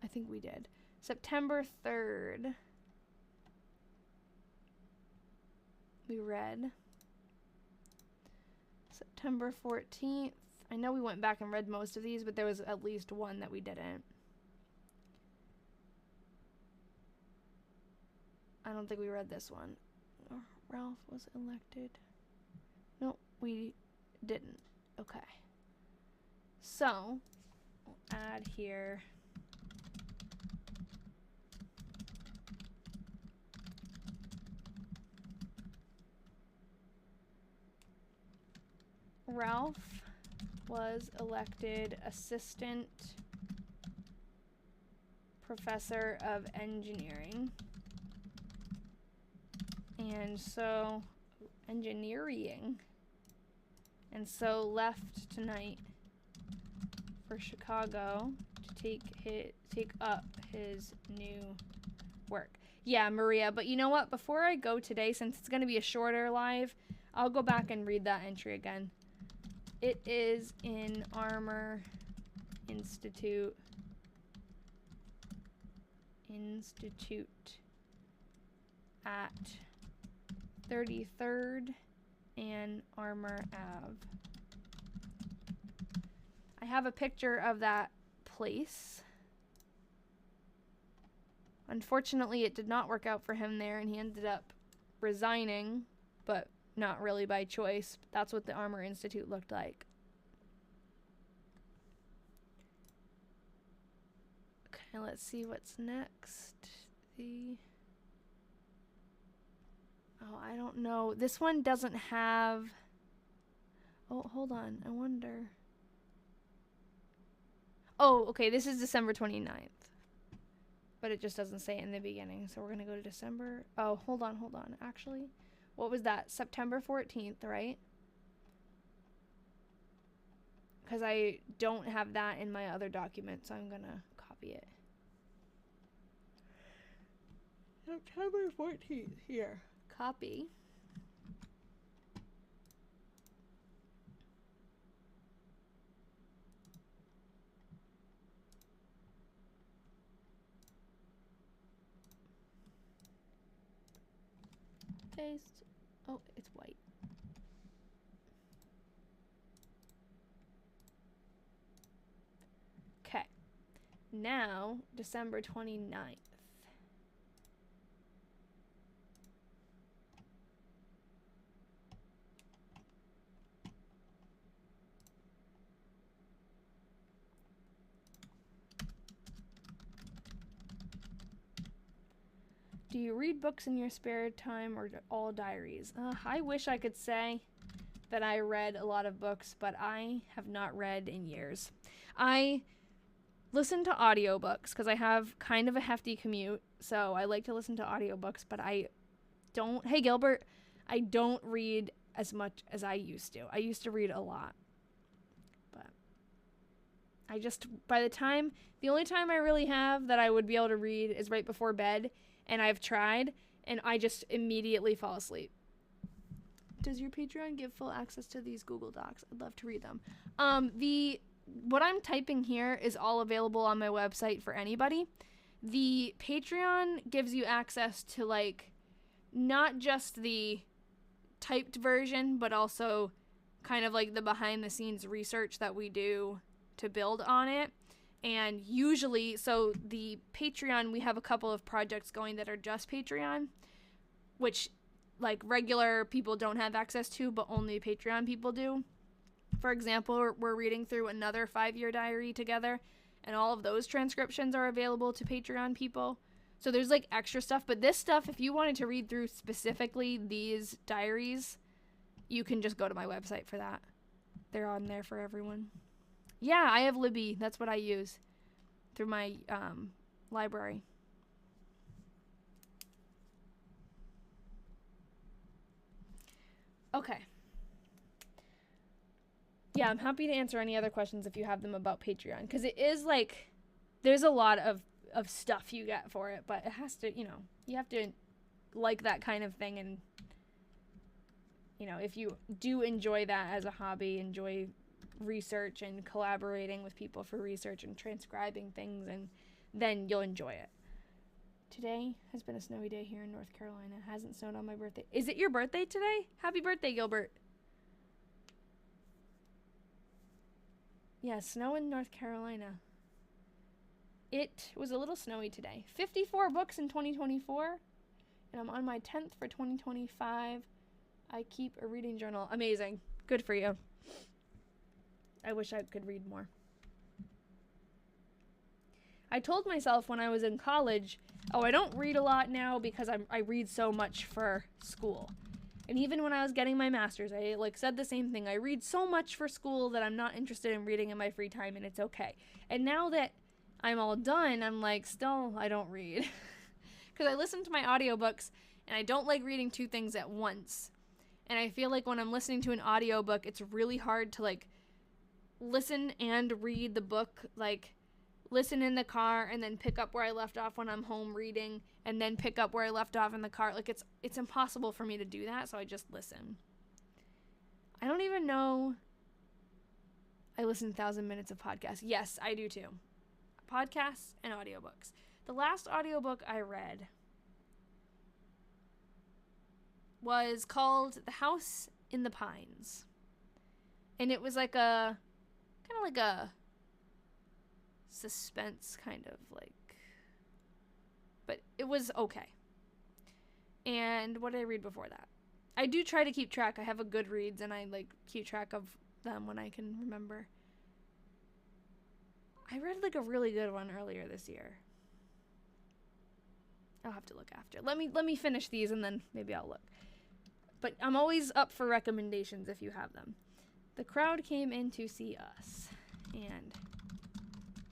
I think we did. September 3rd. We read. September 14th. I know we went back and read most of these, but there was at least one that we didn't. I don't think we read this one. Ralph was elected. No, we didn't. Okay. So, we'll add here. Ralph was elected assistant professor of engineering. And so, engineering. And so left tonight for Chicago to take up his new work. Yeah, Maria, but you know what? Before I go today, since it's going to be a shorter live, I'll go back and read that entry again. It is in Armor Institute at 33rd and Armor Ave. I have a picture of that place. Unfortunately, it did not work out for him there, and he ended up resigning, but not really by choice. That's what the Armor Institute looked like. Okay, let's see what's next. Oh, I don't know. This one doesn't have... Oh, hold on. I wonder... Oh, okay. This is December 29th. But it just doesn't say it in the beginning. So we're going to go to December... Oh, hold on. Actually, what was that? September 14th, right? Because I don't have that in my other document, so I'm going to copy it. September 14th. Here. Copy. Paste. Oh, it's white. Okay. Now, December 29th. Do you read books in your spare time or all diaries? I wish I could say that I read a lot of books, but I have not read in years. I listen to audiobooks because I have kind of a hefty commute, so I like to listen to audiobooks, but I don't... Hey, Gilbert. I don't read as much as I used to. I used to read a lot. But I just... By the time... The only time I really have that I would be able to read is right before bed. And I've tried, and I just immediately fall asleep. Does your Patreon give full access to these Google Docs? I'd love to read them. What I'm typing here is all available on my website for anybody. The Patreon gives you access to, like, not just the typed version, but also kind of like the behind-the-scenes research that we do to build on it. And usually, so the Patreon, we have a couple of projects going that are just Patreon, which like regular people don't have access to, but only Patreon people do. For example, we're reading through another 5-year diary together, and all of those transcriptions are available to Patreon people. So there's like extra stuff, but this stuff, if you wanted to read through specifically these diaries, you can just go to my website for that. They're on there for everyone. Yeah, I have Libby. That's what I use. through my library. Okay. Yeah, I'm happy to answer any other questions if you have them about Patreon, because it is like there's a lot of stuff you get for it, but it has to, you have to like that kind of thing, and if you do enjoy that as a hobby, enjoy research and collaborating with people for research and transcribing things, and then you'll enjoy it. Today has been a snowy day here in North Carolina. It hasn't snowed on my birthday. Is it your birthday today? Happy birthday, Gilbert. Yeah, snow in North Carolina. It was a little snowy today. 54 books in 2024, and I'm on my 10th for 2025. I keep a reading journal. Amazing. Good for you. I wish I could read more. I told myself when I was in college, I don't read a lot now because I read so much for school. And even when I was getting my master's, I said the same thing. I read so much for school that I'm not interested in reading in my free time, and it's okay. And now that I'm all done, I'm still, I don't read. Because I listen to my audiobooks, and I don't like reading two things at once. And I feel like when I'm listening to an audiobook, it's really hard to listen and read the book, listen in the car and then pick up where I left off when I'm home reading, and then pick up where I left off in the car. It's impossible for me to do that, so I just listen. I don't even know. I listen to 1,000 minutes of podcasts. Yes, I do too. Podcasts and audiobooks. The last audiobook I read was called The House in the Pines. And it was kind of like a suspense but it was okay. And what did I read before that? I do try to keep track. I have a Goodreads, and I keep track of them when I can remember. I read a really good one earlier this year. I'll have to look after. Let me finish these, and then maybe I'll look. But I'm always up for recommendations if you have them. The crowd came in to see us and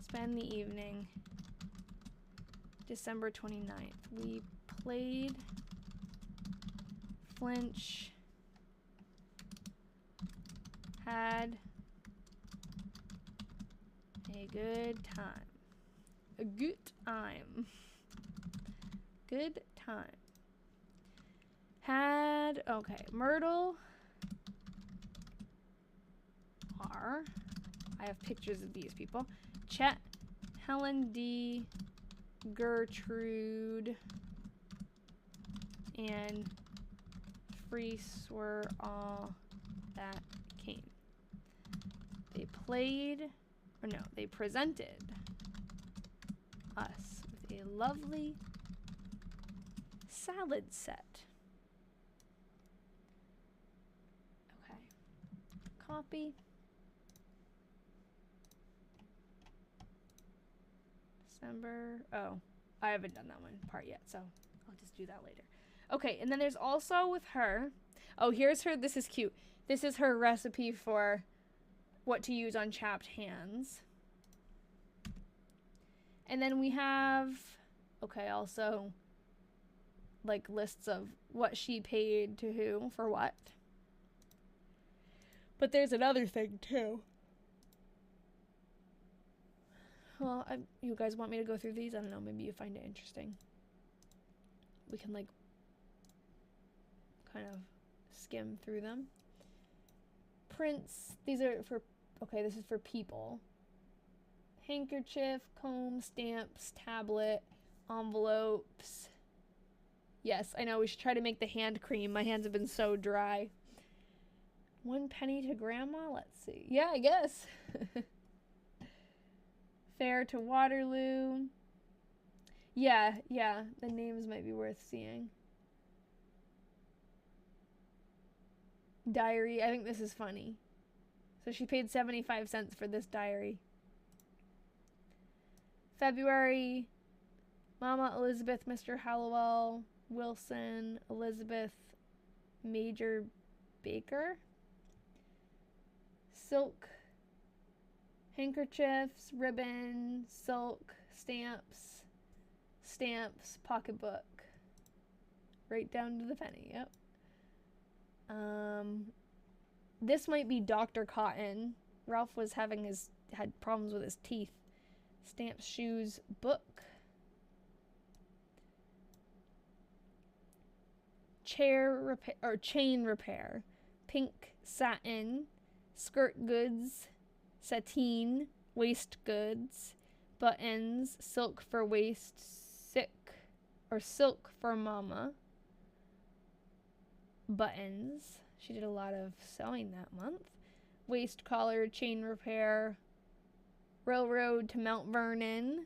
spend the evening. December 29th. We played flinch, had a good time. A good time. Good time. Had, okay, Myrtle R. I have pictures of these people. Chet, Helen D, Gertrude, and Freese were all that came. They played, or no, they presented us with a lovely salad set. Okay. Copy. December. Oh, I haven't done that one part yet, so I'll just do that later. Okay, and then there's also with her. Oh, here's her. This is cute. This is her recipe for what to use on chapped hands. And then we have, okay, also lists of what she paid to who for what. But there's another thing too. Well, you guys want me to go through these? I don't know. Maybe you find it interesting. We can kind of skim through them. Prints. These are for, okay, this is for people. Handkerchief, comb, stamps, tablet, envelopes. Yes, I know. We should try to make the hand cream. My hands have been so dry. 1 penny to grandma? Let's see. Yeah, I guess. Fare to Waterloo. Yeah, the names might be worth seeing. Diary. I think this is funny. So she paid 75 cents for this diary. February. Mama Elizabeth, Mr. Hallowell, Wilson, Elizabeth, Major Baker. Silk. Handkerchiefs, ribbon, silk, stamps, pocketbook. Right down to the penny, yep. This might be Dr. Cotton. Ralph was had problems with his teeth. Stamps, shoes, book. Chair repair or chain repair. Pink satin, skirt goods, sateen, waist goods, buttons, silk for waist, silk for mama. Buttons. She did a lot of sewing that month. Waist collar, chain repair, railroad to Mount Vernon.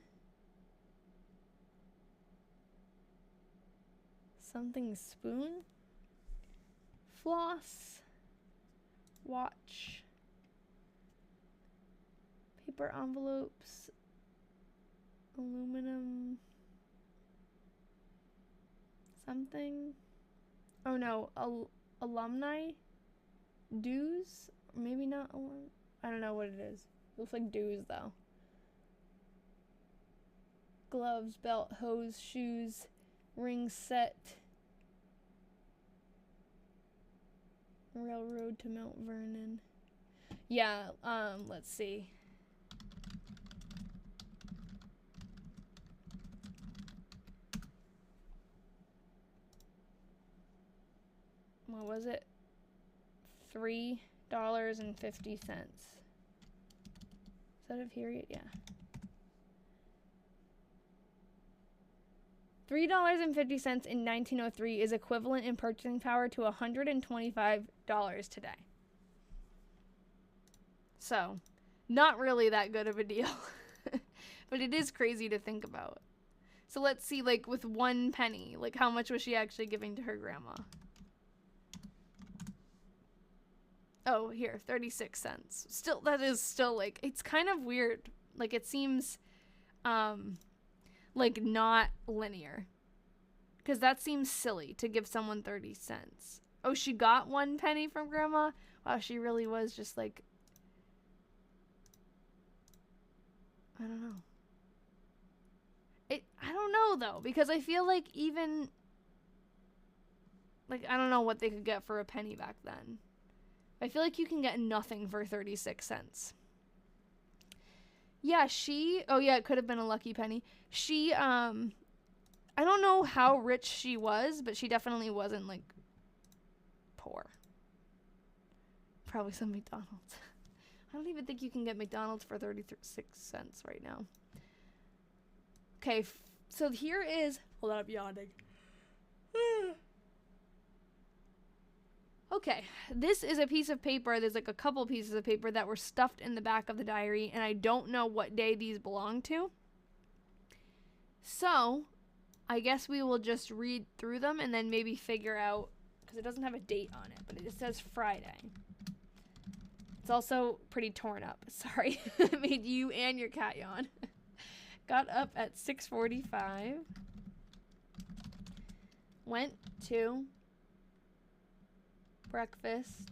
Something spoon. Floss. Watch. Paper envelopes. Aluminum. Something. Oh no, alumni dues? Maybe not I don't know what it is. Looks like dues though. Gloves, belt, hose, shoes, ring set. Railroad to Mount Vernon. Yeah, let's see. What was it? $3.50. Is that a period? Yeah. $3.50 in 1903 is equivalent in purchasing power to $125 today. So, not really that good of a deal. But it is crazy to think about. So let's see, like, with 1 penny, like, how much was she actually giving to her grandma? Oh, here, 36 cents. Still, that is still, like, it's kind of weird. Like, it seems, like, not linear. Because that seems silly to give someone 30 cents. Oh, she got 1 penny from grandma? Wow, she really was just, like, I don't know. I don't know, though, because I feel like even, like, I don't know what they could get for a penny back then. I feel like you can get nothing for 36 cents. Yeah, oh yeah, it could have been a lucky penny. She, I don't know how rich she was, but she definitely wasn't, like, poor. Probably some McDonald's. I don't even think you can get McDonald's for 36 cents right now. Okay, so here is, hold on, I'm yawning. Okay, this is a piece of paper. There's like a couple pieces of paper that were stuffed in the back of the diary, and I don't know what day these belong to. So, I guess we will just read through them and then maybe figure out, because it doesn't have a date on it, but it just says Friday. It's also pretty torn up. Sorry, it made you and your cat yawn. Got up at 6:45. Went to breakfast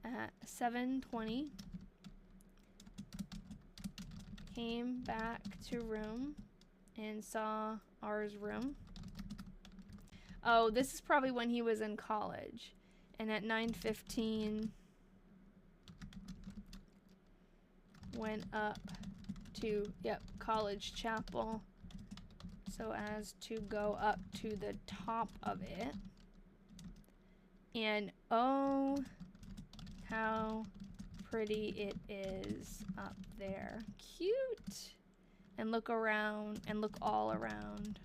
at 7:20. Came back to room and saw ours room. Oh, this is probably when he was in college. And at 9:15 went up to, college chapel, so as to go up to the top of it. And oh, how pretty it is up there. Cute. And look around and look all around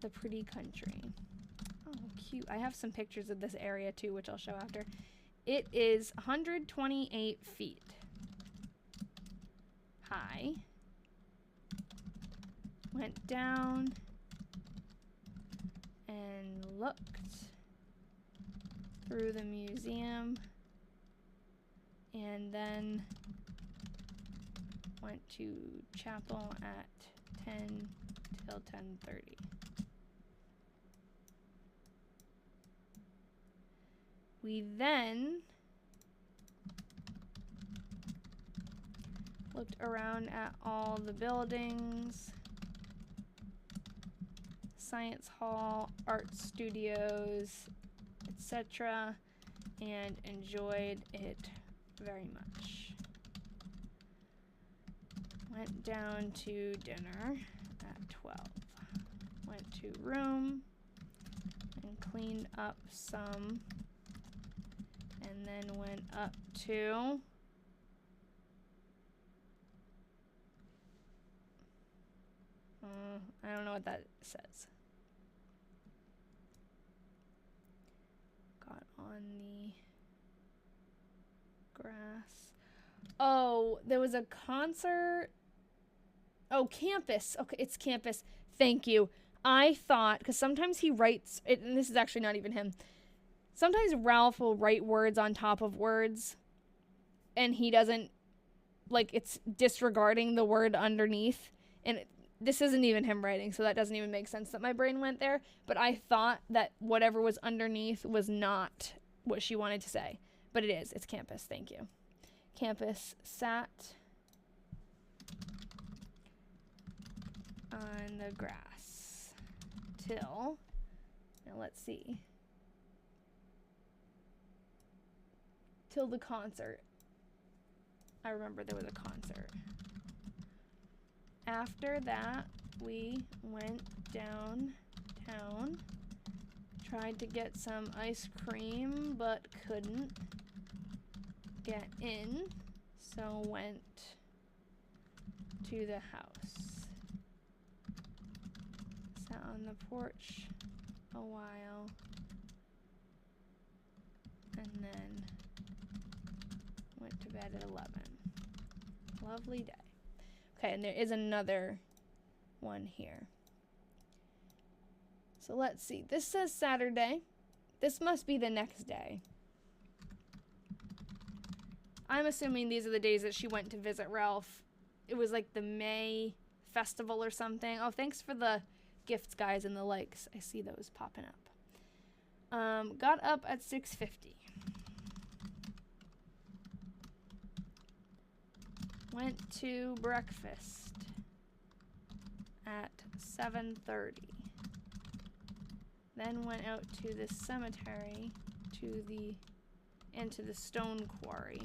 the pretty country. Oh, cute. I have some pictures of this area too, which I'll show after. It is 128 feet high. Went down and looked through the museum, and then went to chapel at 10 till 10:30. We then Looked around at all the buildings. Science hall, art studios, etc. and enjoyed it very much. Went down to dinner at 12. Went to room and cleaned up some. And then went up to I don't know what that says. Got on the grass. Oh, there was a concert. Oh, campus. Okay, it's campus. Thank you. I thought, because sometimes he writes, and this is actually not even him. Sometimes Ralph will write words on top of words, and he doesn't, like, it's disregarding the word underneath. And this isn't even him writing, so that doesn't even make sense that my brain went there. But I thought that whatever was underneath was not what she wanted to say. But it is. It's campus. Thank you. Campus sat on the grass till, now let's see, till the concert. I remember there was a concert. After that, we went downtown, tried to get some ice cream, but couldn't get in, so went to the house. Sat on the porch a while, and then went to bed at 11. Lovely day. Okay, and there is another one here. So let's see. This says Saturday. This must be the next day. I'm assuming these are the days that she went to visit Ralph. It was like the May festival or something. Oh, thanks for the gifts, guys, and the likes. I see those popping up. Got up at 6:50. Went to breakfast at 7:30. Then went out to the cemetery into the stone quarry.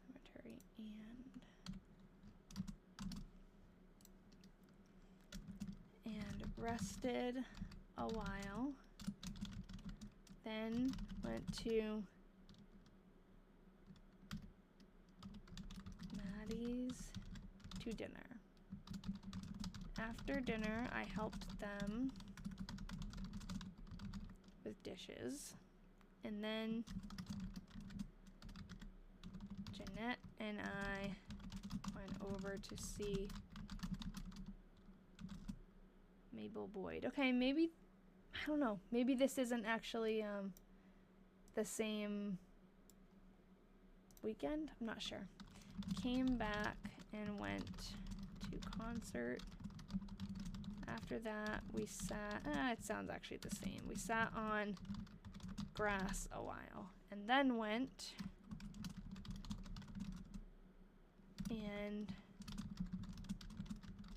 Cemetery and rested a while. Then went to to dinner. After dinner, I helped them with dishes, and then Jeanette and I went over to see Mabel Boyd. Okay, maybe, I don't know, maybe this isn't actually the same weekend. I'm not sure. Came back and went to concert. After that, we sat, it sounds actually the same. We sat on grass a while and then went and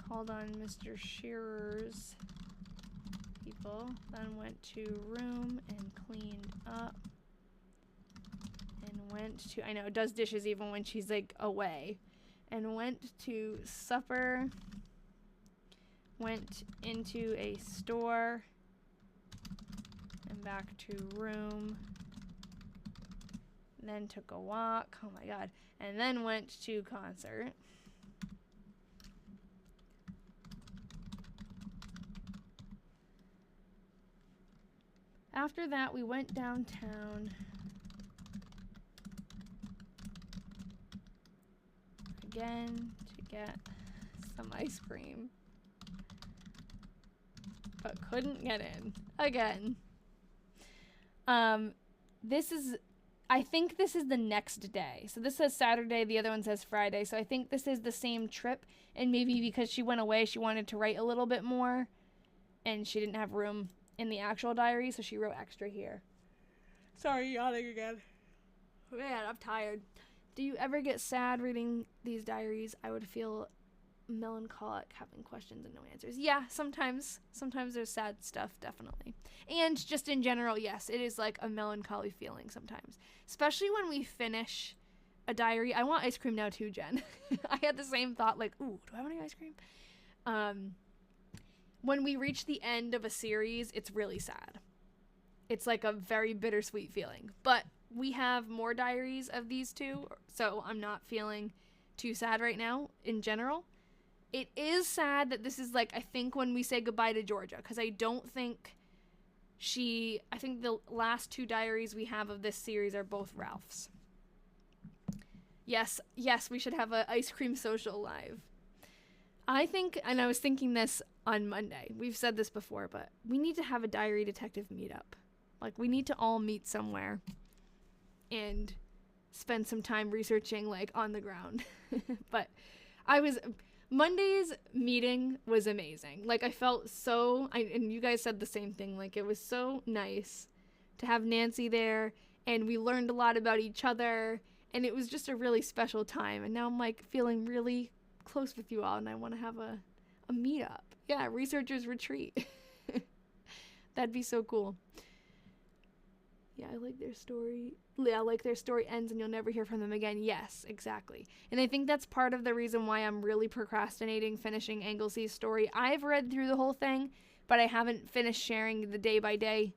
called on Mr. Shearer's people. Then went to room and cleaned up. And went to, I know, it does dishes even when she's like away. And went to supper. Went into a store. And back to room. Then took a walk. Oh my god. And then went to concert. After that, we went downtown. Again to get some ice cream, but couldn't get in again. This is, I think this is the next day. So this says Saturday, the other one says Friday. So I think this is the same trip, and maybe because she went away, she wanted to write a little bit more, and she didn't have room in the actual diary, so she wrote extra here. Sorry, yawning again. Man, I'm tired. Do you ever get sad reading these diaries? I would feel melancholic having questions and no answers. Yeah, sometimes there's sad stuff, definitely. And just in general, yes, it is like a melancholy feeling sometimes, especially when we finish a diary. I want ice cream now too, Jen. I had the same thought, like, ooh, do I have any ice cream? When we reach the end of a series, it's really sad. It's like a very bittersweet feeling, but we have more diaries of these two, so I'm not feeling too sad right now in general. It is sad that this is like, I think, when we say goodbye to Georgia, because I don't think I think the last 2 diaries we have of this series are both Ralph's. Yes, we should have an ice cream social live. I think, and I was thinking this on Monday, we've said this before, but we need to have a diary detective meetup. Like, we need to all meet somewhere and spend some time researching, like, on the ground. But Monday's meeting was amazing. Like, I felt and you guys said the same thing, like, it was so nice to have Nancy there, and we learned a lot about each other, and it was just a really special time. And now I'm, like, feeling really close with you all, and I want to have a meetup. Yeah, researchers retreat. That'd be so cool. Yeah, I like their story. Yeah, like their story ends and you'll never hear from them again. Yes, exactly. And I think that's part of the reason why I'm really procrastinating finishing Anglesea's story. I've read through the whole thing, but I haven't finished sharing the day by day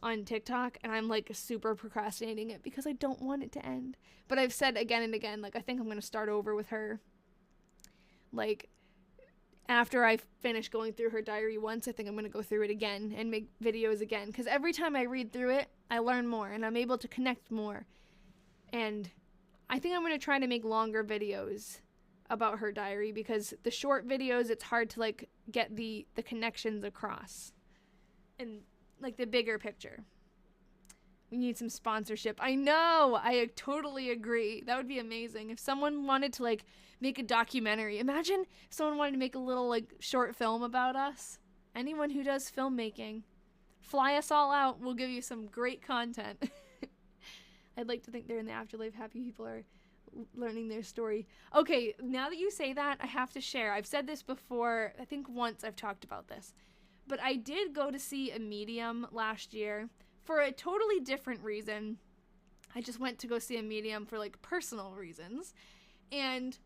on TikTok, and I'm like super procrastinating it because I don't want it to end. But I've said again and again, like, I think I'm going to start over with her. Like, after I finish going through her diary once, I think I'm going to go through it again and make videos again. Because every time I read through it, I learn more and I'm able to connect more. And I think I'm going to try to make longer videos about her diary, because the short videos, it's hard to, like, get the connections across. And, like, the bigger picture. We need some sponsorship. I know! I totally agree. That would be amazing. If someone wanted to, like, make a documentary. Imagine if someone wanted to make a little, like, short film about us. Anyone who does filmmaking, fly us all out. We'll give you some great content. I'd like to think they're in the afterlife. Happy people are learning their story. Okay, now that you say that, I have to share. I've said this before. I think once I've talked about this. But I did go to see a medium last year for a totally different reason. I just went to go see a medium for, like, personal reasons. And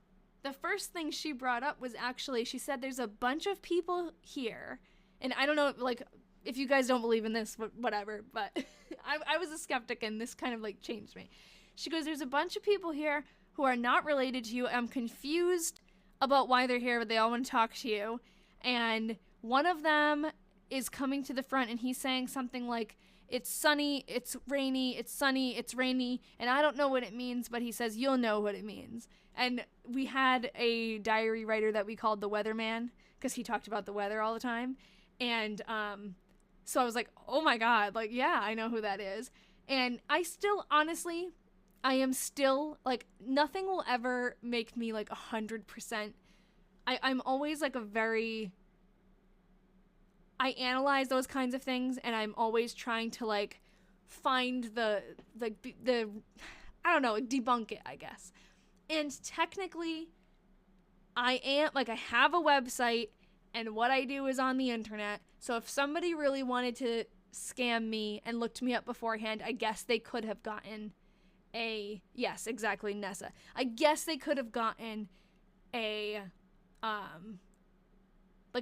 the first thing she brought up was, actually, she said there's a bunch of people here. And I don't know, like, if you guys don't believe in this, whatever. But I was a skeptic, and this kind of, like, changed me. She goes, there's a bunch of people here who are not related to you. I'm confused about why they're here, but they all want to talk to you. And one of them is coming to the front, and he's saying something like, it's sunny, it's rainy, it's sunny, it's rainy, and I don't know what it means, but he says, you'll know what it means. And we had a diary writer that we called the Weatherman, because he talked about the weather all the time. And so I was like, oh my God, like, yeah, I know who that is. And I still, honestly, I am still, like, nothing will ever make me, like, 100%. I'm always, like, I analyze those kinds of things, and I'm always trying to, like, find the I don't know, debunk it, I guess. And technically, I have a website, and what I do is on the internet. So if somebody really wanted to scam me and looked me up beforehand, I guess they could have gotten yes, exactly, Nessa. I guess they could have gotten like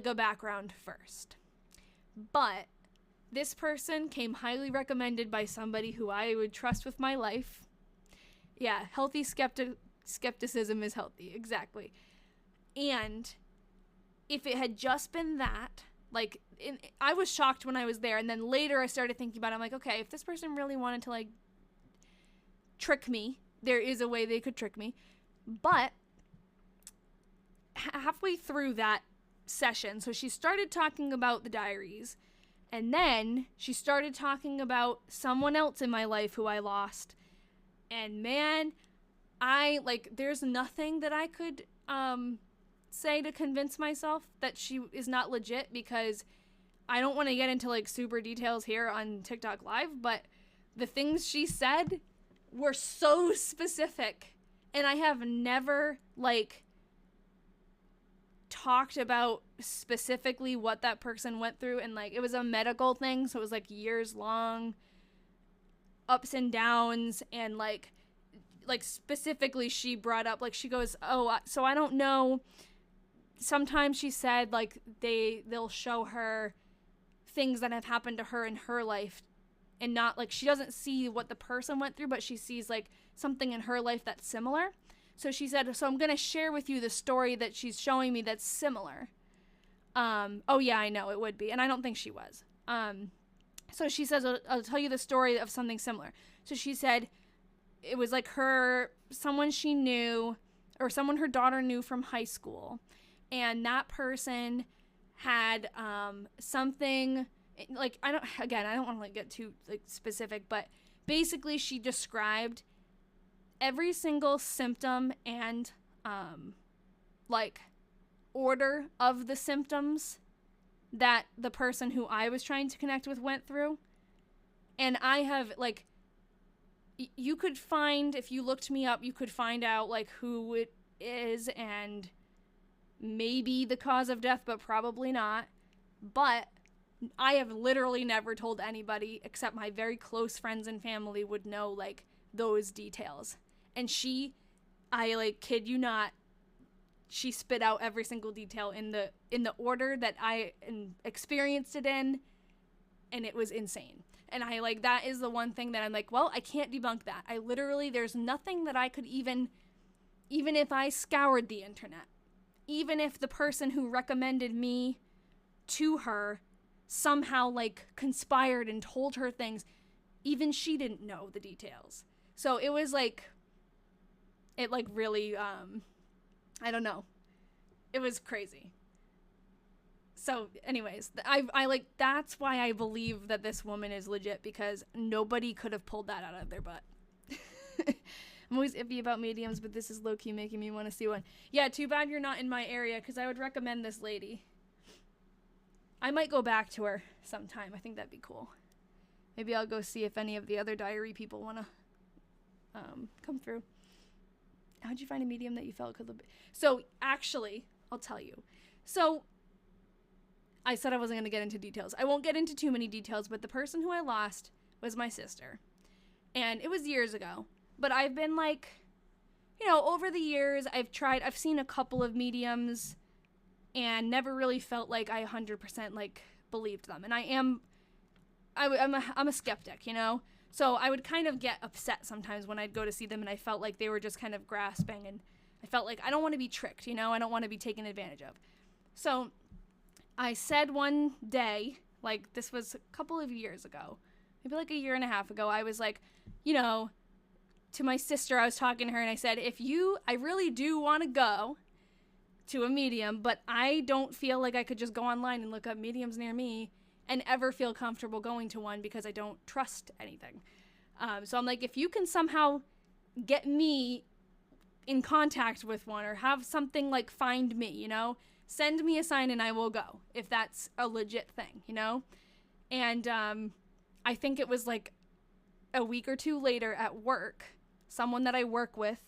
a background first. But this person came highly recommended by somebody who I would trust with my life. Yeah, healthy skepticism is healthy, exactly. And if it had just been that, like, I was shocked when I was there, and then later I started thinking about it. I'm like, okay, if this person really wanted to, like, trick me, there is a way they could trick me. But halfway through that session, so she started talking about the diaries, and then she started talking about someone else in my life who I lost. And man, there's nothing that I could say to convince myself that she is not legit, because I don't want to get into, like, super details here on TikTok Live, but the things she said were so specific And I have never, like, talked about specifically what that person went through. And, like, it was a medical thing. So it was, like, years long, ups and downs. And, like specifically she brought up, like, she goes, oh, so I don't know. Sometimes she said, like, they'll show her things that have happened to her in her life, and not, like, she doesn't see what the person went through, but she sees, like, something in her life that's similar. So she said, so I'm going to share with you the story that she's showing me that's similar. Oh yeah, I know it would be. And I don't think she was. So she says, I'll tell you the story of something similar. So she said it was like someone she knew, or someone her daughter knew from high school. And that person had something, like, I don't want to, like, get too, like, specific, but basically she described every single symptom and like, order of the symptoms that the person who I was trying to connect with went through. And I have, like, you could find, if you looked me up, you could find out, like, who it is and maybe the cause of death, but probably not. But I have literally never told anybody except my very close friends and family would know, like, those details. And I, like, kid you not, she spit out every single detail in the order that I experienced it in, and it was insane. And I, like, that is the one thing that I'm like, well, I can't debunk that. I literally, there's nothing that I could even if I scoured the internet, even if the person who recommended me to her somehow, like, conspired and told her things, even she didn't know the details. So it was, like, it, like, really, I don't know. It was crazy. So, anyways, I like, that's why I believe that this woman is legit, because nobody could have pulled that out of their butt. I'm always iffy about mediums, but this is low-key making me want to see one. Yeah, too bad you're not in my area, because I would recommend this lady. I might go back to her sometime. I think that'd be cool. Maybe I'll go see if any of the other diary people want to come through. How'd you find a medium that you felt could live? So, actually, I'll tell you. So, I said I wasn't going to get into details. I won't get into too many details, but the person who I lost was my sister. And it was years ago. But I've been, like, you know, over the years, I've seen a couple of mediums and never really felt like I 100%, like, believed them. And I'm a skeptic, you know? So I would kind of get upset sometimes when I'd go to see them and I felt like they were just kind of grasping, and I felt like I don't want to be tricked, you know? I don't want to be taken advantage of. So I said one day, like, this was a couple of years ago, maybe like a year and a half ago, I was like, you know, to my sister, I was talking to her and I said, I really do want to go to a medium, but I don't feel like I could just go online and look up mediums near me and ever feel comfortable going to one, because I don't trust anything. So I'm like, if you can somehow get me in contact with one, or have something, like, find me, you know, send me a sign and I will go, if that's a legit thing, you know? And I think it was like a week or two later at work, someone that I work with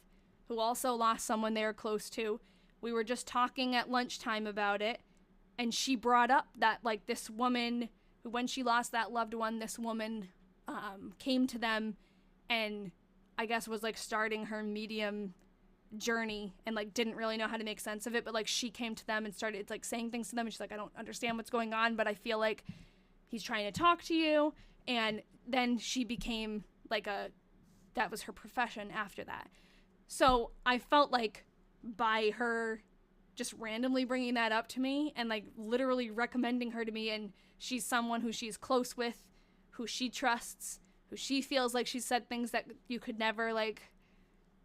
who also lost someone they were close to, we were just talking at lunchtime about it, and she brought up that, like, this woman, when she lost that loved one, this woman came to them and I guess was, like, starting her medium journey and, like, didn't really know how to make sense of it, but, like, she came to them and started, like, saying things to them, and she's like, I don't understand what's going on, but I feel like he's trying to talk to you. And then she became, like, that was her profession after that. So I felt like by her just randomly bringing that up to me and, like, literally recommending her to me, and she's someone who she's close with, who she trusts, who she feels like she said things that you could never, like,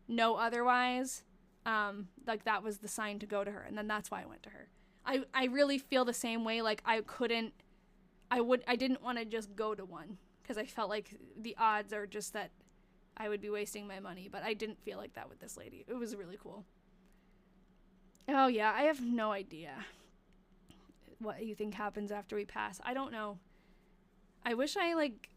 know otherwise, like, that was the sign to go to her. And then that's why I went to her. I really feel the same way. Like, I didn't want to just go to one, because I felt like the odds are just that I would be wasting my money, but I didn't feel like that with this lady. It was really cool. Oh yeah, I have no idea what you think happens after we pass. I don't know. I wish I, like,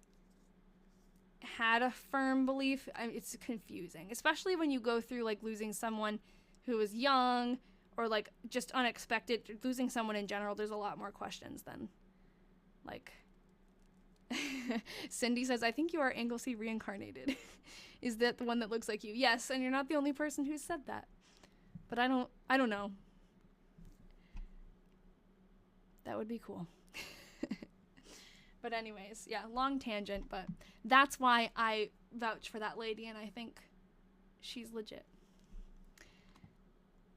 had a firm belief. It's confusing, especially when you go through like losing someone who was young or like just unexpected. Losing someone in general, there's a lot more questions than like Cindy says, I think you are Anglesey reincarnated. Is that the one that looks like you? Yes, and you're not the only person who said that. But I don't know. That would be cool. But anyways, yeah, long tangent, but that's why I vouch for that lady, and I think she's legit.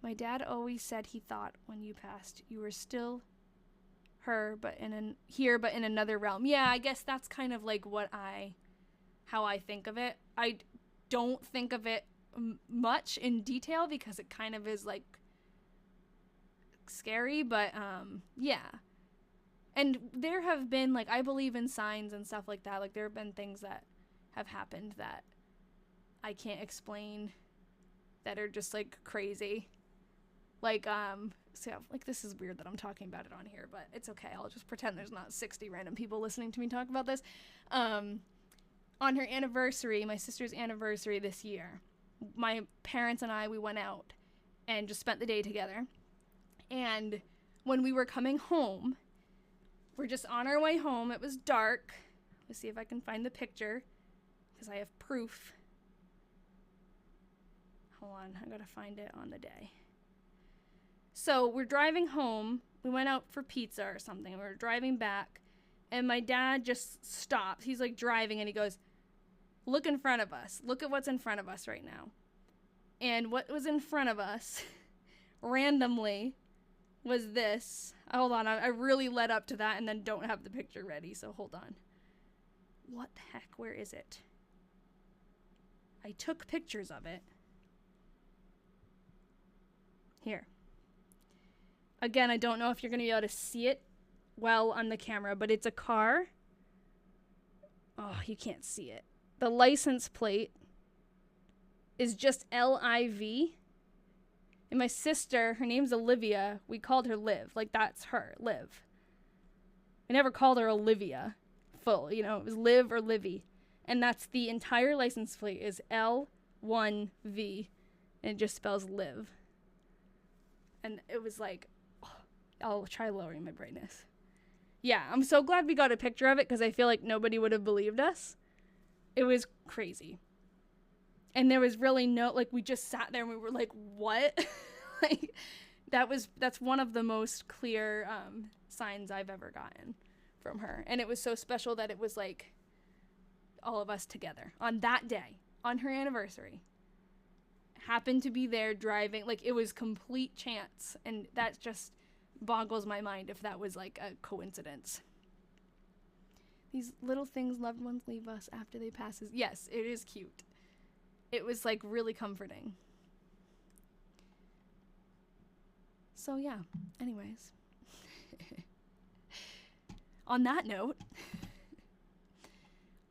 My dad always said he thought when you passed you were still her, but but in another realm. Yeah, I guess that's kind of like how I think of it. I don't think of it much in detail because it kind of is like scary, but yeah. And there have been, like, I believe in signs and stuff like that. Like, there have been things that have happened that I can't explain that are just, like, crazy. Like, so, like, this is weird that I'm talking about it on here, but it's okay. I'll just pretend there's not 60 random people listening to me talk about this. On her anniversary, my sister's anniversary this year, my parents and we went out and just spent the day together. And when we were coming home, we're just on our way home. It was dark. Let's see if I can find the picture because I have proof. Hold on, I gotta find it on the day. So we're driving home. We went out for pizza or something. We were driving back, and my dad just stops. He's like driving, and he goes, "Look in front of us. Look at what's in front of us right now." And what was in front of us, randomly, was this. Hold on, I really led up to that and then don't have the picture ready, so hold on. What the heck? Where is it? I took pictures of it. Here. Again, I don't know if you're going to be able to see it well on the camera, but it's a car. Oh, you can't see it. The license plate is just L-I-V. And my sister, her name's Olivia, we called her Liv. Like, that's her, Liv. I never called her Olivia full, it was Liv or Livy. And that's the entire license plate is L1V. And it just spells Liv. And it was like, I'll try lowering my brightness. Yeah, I'm so glad we got a picture of it because I feel like nobody would have believed us. It was crazy. And there was really we just sat there and we were like, what? Like, that's one of the most clear signs I've ever gotten from her. And it was so special that it was like all of us together on that day, on her anniversary. Happened to be there driving. Like, it was complete chance. And that just boggles my mind if that was like a coincidence. These little things loved ones leave us after they pass. Yes, it is cute. It was, like, really comforting. So, yeah. Anyways. On that note,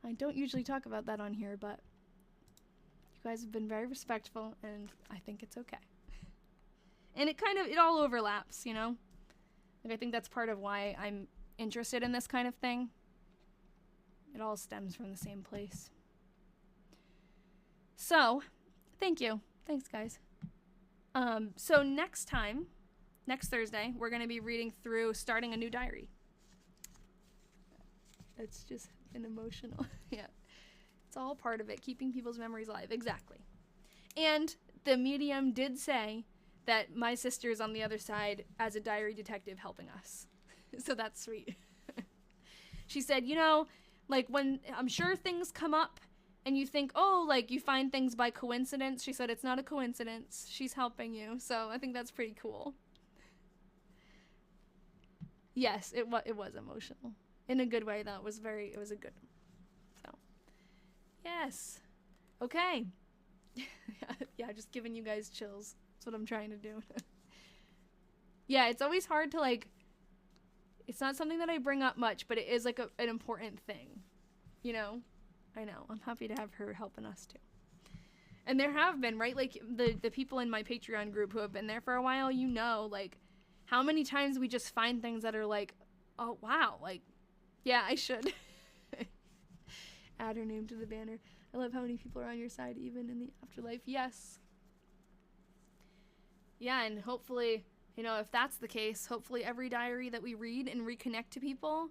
I don't usually talk about that on here, but you guys have been very respectful, and I think it's okay. And it all overlaps, Like, I think that's part of why I'm interested in this kind of thing. It all stems from the same place. So, thank you. Thanks, guys. So next Thursday, we're going to be reading through Starting a New Diary. It's just an emotional. Yeah. It's all part of it, keeping people's memories alive. Exactly. And the medium did say that my sister's on the other side as a diary detective helping us. So that's sweet. She said, like, when I'm sure things come up and you think, oh, like, you find things by coincidence. She said it's not a coincidence. She's helping you. So I think that's pretty cool. Yes, it was emotional. In a good way, though. It was a good. So, yes. Okay. Yeah, just giving you guys chills. That's what I'm trying to do. Yeah, it's always hard to, like, it's not something that I bring up much, but it is, like, an important thing. I know. I'm happy to have her helping us, too. And there have been, right? Like, the people in my Patreon group who have been there for a while, like, how many times we just find things that are like, oh, wow, like, yeah, I should. Add her name to the banner. I love how many people are on your side, even in the afterlife. Yes. Yeah, and hopefully, you know, if that's the case, hopefully every diary that we read and reconnect to people,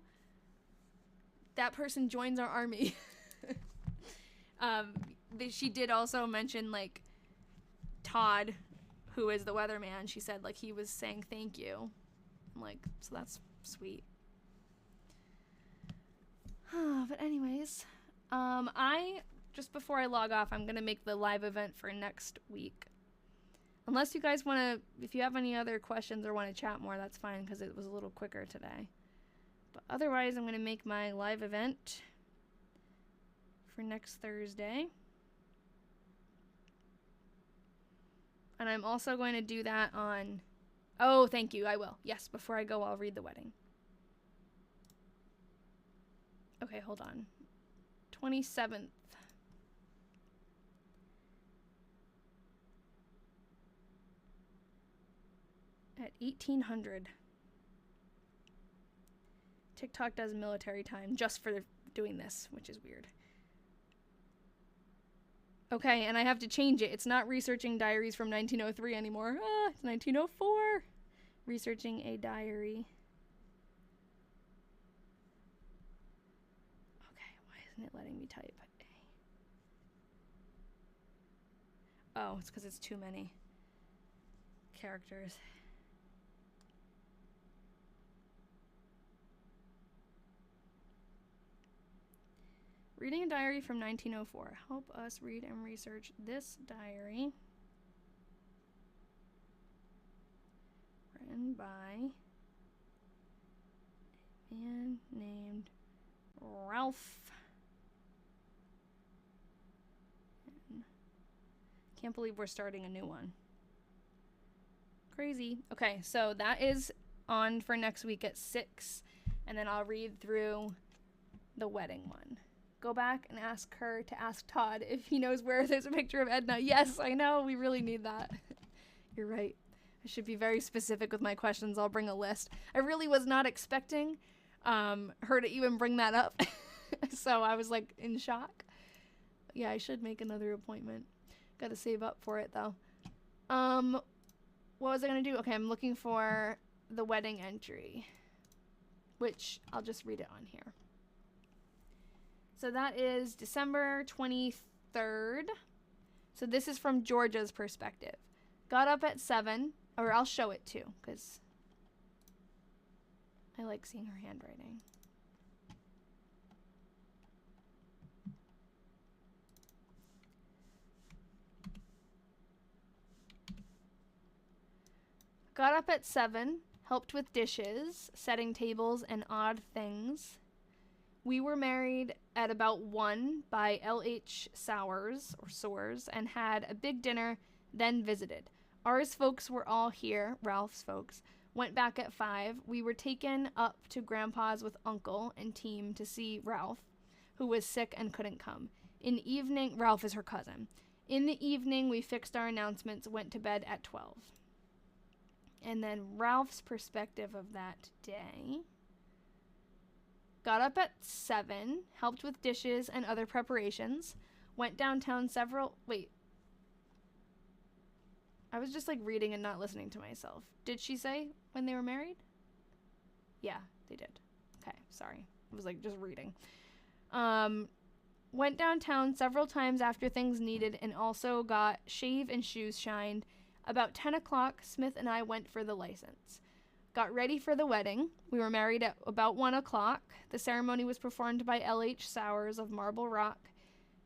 that person joins our army. She did also mention, like, Todd, who is the weatherman. She said, like, he was saying thank you. I'm like, so that's sweet. But anyways, just before I log off, I'm going to make the live event for next week. Unless you guys want to, if you have any other questions or want to chat more, that's fine, because it was a little quicker today. But otherwise, I'm going to make my live event for next Thursday. And I'm also going to do that on... Oh, thank you, I will. Yes, before I go, I'll read the wedding. Okay, hold on. 27th. At 1800. TikTok does military time just for doing this, which is weird. Okay, and I have to change it. It's not researching diaries from 1903 anymore. It's 1904. Researching a diary. Okay, why isn't it letting me type? Oh, it's because it's too many characters. Reading a diary from 1904. Help us read and research this diary. Written by a man named Ralph. Can't believe we're starting a new one. Crazy. Okay, so that is on for next week at 6. And then I'll read through the wedding one. Go back and ask her to ask Todd if he knows where there's a picture of Edna. Yes, I know. We really need that. You're right. I should be very specific with my questions. I'll bring a list. I really was not expecting her to even bring that up. So I was like in shock. Yeah, I should make another appointment. Gotta save up for it though. What was I gonna do? Okay, I'm looking for the wedding entry, which I'll just read it on here. So that is December 23rd. So this is from Georgia's perspective. Got up at 7, or I'll show it too, because I like seeing her handwriting. Got up at 7, helped with dishes, setting tables, and odd things. We were married at about 1 by L.H. Sowers, or Soars, and had a big dinner, then visited. Ours folks were all here, Ralph's folks. Went back at 5. We were taken up to Grandpa's with Uncle and team to see Ralph, who was sick and couldn't come. In the evening, Ralph is her cousin. In the evening, we fixed our announcements, went to bed at 12. And then Ralph's perspective of that day... Got up at 7, helped with dishes and other preparations, went downtown Wait. I was just like reading and not listening to myself. Did she say when they were married? Yeah, they did. Okay, sorry. I was like just reading. Went downtown several times after things needed and also got shave and shoes shined. About 10 o'clock, Smith and I went for the license. Got ready for the wedding. We were married at about 1 o'clock. The ceremony was performed by L.H. Sowers of Marble Rock.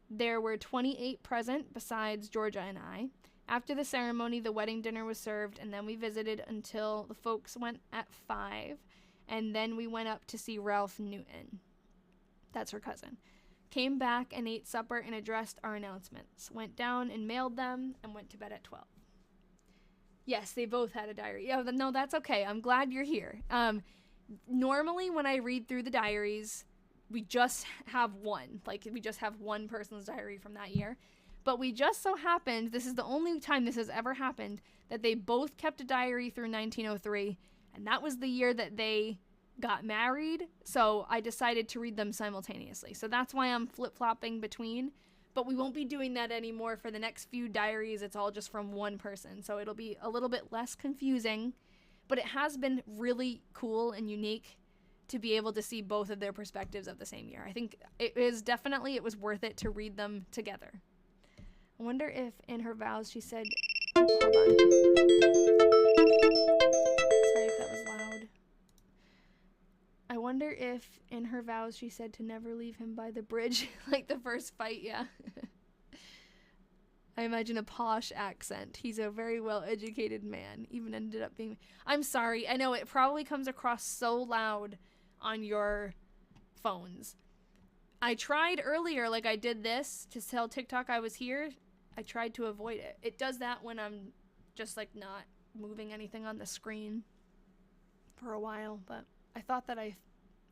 There were 28 present besides Georgia and I. After the ceremony, the wedding dinner was served, and then we visited until the folks went at 5, and then we went up to see Ralph Newton. That's her cousin. Came back and ate supper and addressed our announcements. Went down and mailed them and went to bed at 12. Yes, they both had a diary. Yeah, no, that's okay. I'm glad you're here. Normally, when I read through the diaries, we just have one. Like, we just have one person's diary from that year. But we just so happened, this is the only time this has ever happened, that they both kept a diary through 1903. And that was the year that they got married, so I decided to read them simultaneously. So that's why I'm flip-flopping between, but we won't be doing that anymore for the next few diaries. It's all just from one person, so it'll be a little bit less confusing, but it has been really cool and unique to be able to see both of their perspectives of the same year. I think it was worth it to read them together. I wonder if in her vows she said, hold on. Sorry if that was loud. I wonder if in her vows she said to never leave him by the bridge, like the first fight, yeah. I imagine a posh accent. He's a very well-educated man, even ended up being... I'm sorry, I know it probably comes across so loud on your phones. I tried earlier, like I did this, to tell TikTok I was here. I tried to avoid it. It does that when I'm just like not moving anything on the screen for a while, but I thought that I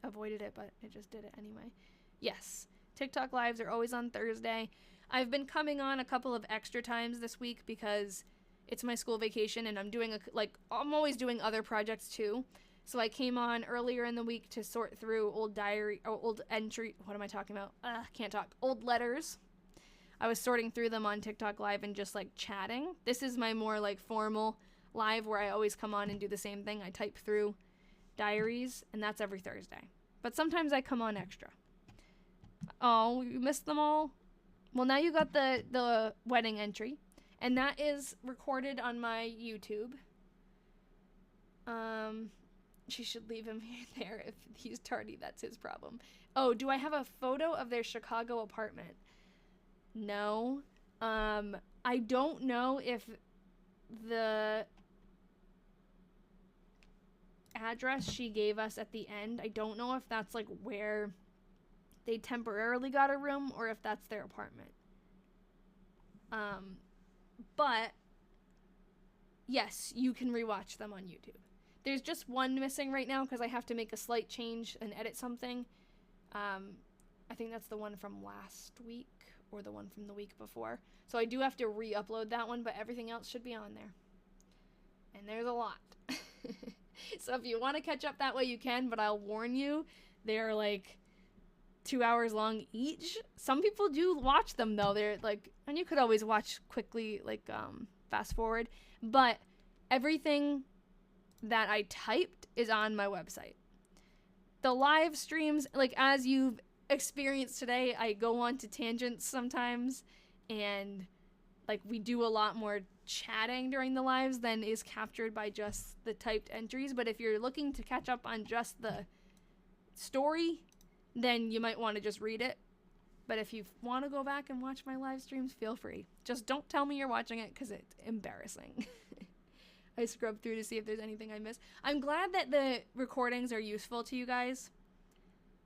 avoided it, but it just did it anyway. Yes, TikTok lives are always on Thursday. I've been coming on a couple of extra times this week because it's my school vacation and I'm always doing other projects too. So I came on earlier in the week to sort through old letters. I was sorting through them on TikTok live and just like chatting. This is my more like formal live where I always come on and do the same thing. I type through diaries, and that's every Thursday. But sometimes I come on extra. Oh, you missed them all? Well, now you got the wedding entry, and that is recorded on my YouTube. She should leave him there. If he's tardy, that's his problem. Oh, do I have a photo of their Chicago apartment? No. I don't know if the address she gave us at the end, I don't know if that's like where they temporarily got a room or if that's their apartment. But yes, you can rewatch them on YouTube. There's just one missing right now because I have to make a slight change and edit something. I think that's the one from last week or the one from the week before. So I do have to re-upload that one, but everything else should be on there. And there's a lot. So if you want to catch up that way, you can, but I'll warn you, they're like 2 hours long each. Some people do watch them though. They're like, and you could always watch quickly, like fast forward, but everything that I typed is on my website. The live streams, like as you've experienced today, I go on to tangents sometimes, and like we do a lot more chatting during the lives than is captured by just the typed entries. But if you're looking to catch up on just the story, then you might want to just read it. But if you want to go back and watch my live streams, feel free. Just don't tell me you're watching it because it's embarrassing. I scrubbed through to see if there's anything I missed. I'm glad that the recordings are useful to you guys.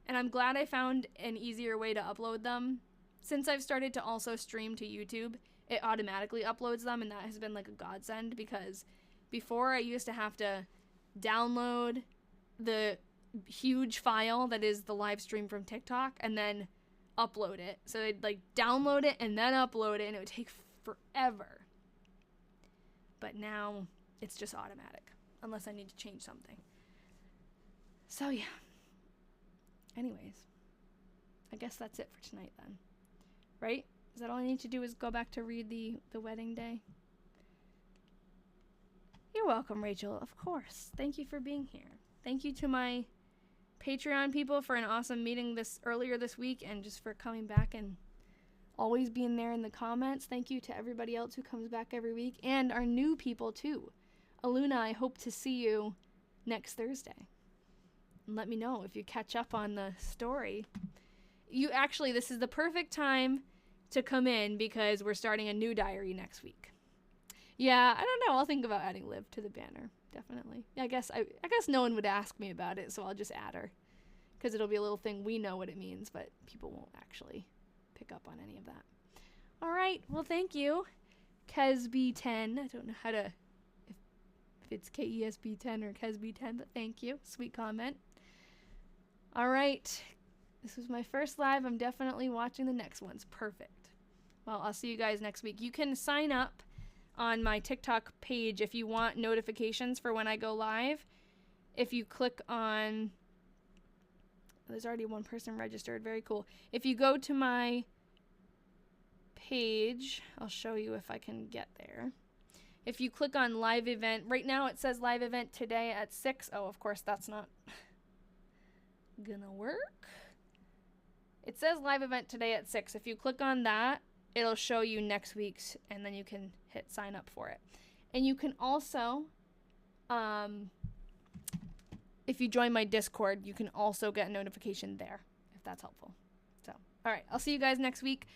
And I'm glad I found an easier way to upload them. Since I've started to also stream to YouTube, it automatically uploads them, and that has been like a godsend, because before I used to have to download the huge file that is the live stream from TikTok and then upload it. So I'd like download it and then upload it, and it would take forever. But now it's just automatic, unless I need to change something. So yeah. Anyways, I guess that's it for tonight then. Right? Is that all I need to do is go back to read the wedding day? You're welcome, Rachel. Of course. Thank you for being here. Thank you to my Patreon people for an awesome meeting earlier this week, and just for coming back and always being there in the comments. Thank you to everybody else who comes back every week, and our new people too. Aluna, I hope to see you next Thursday. And let me know if you catch up on the story. This is the perfect time to come in because we're starting a new diary next week. Yeah, I don't know. I'll think about adding Liv to the banner. Definitely. I guess no one would ask me about it, so I'll just add her. Because it'll be a little thing we know what it means, but people won't actually pick up on any of that. All right. Well, thank you, Kesby10. I don't know how to, if it's KESB10 or Kesby10, but thank you. Sweet comment. All right. This was my first live. I'm definitely watching the next ones. Perfect. Well, I'll see you guys next week. You can sign up on my TikTok page if you want notifications for when I go live. If you click on There's already one person registered. Very cool. If you go to my page, I'll show you if I can get there. If you click on live event, right now it says live event today at 6. Oh, of course, that's not gonna work. It says live event today at 6. If you click on that, it'll show you next week's, and then you can hit sign up for it. And you can also, if you join my Discord, you can also get a notification there, if that's helpful. So, all right, I'll see you guys next week.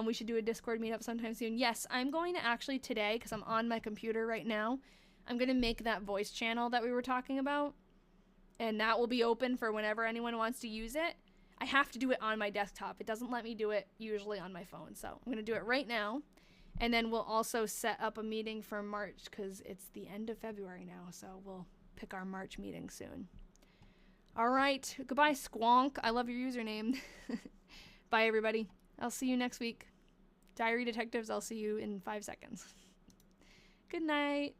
We should do a Discord meetup sometime soon. Yes, I'm going to actually today, because I'm on my computer right now, I'm going to make that voice channel that we were talking about, and that will be open for whenever anyone wants to use it. I have to do it on my desktop. It doesn't let me do it usually on my phone, so I'm going to do it right now. And then we'll also set up a meeting for March, because it's the end of February now, so we'll pick our March meeting soon. All right. Goodbye, Squonk. I love your username. Bye, everybody. I'll see you next week. Diary Detectives, I'll see you in 5 seconds. Good night.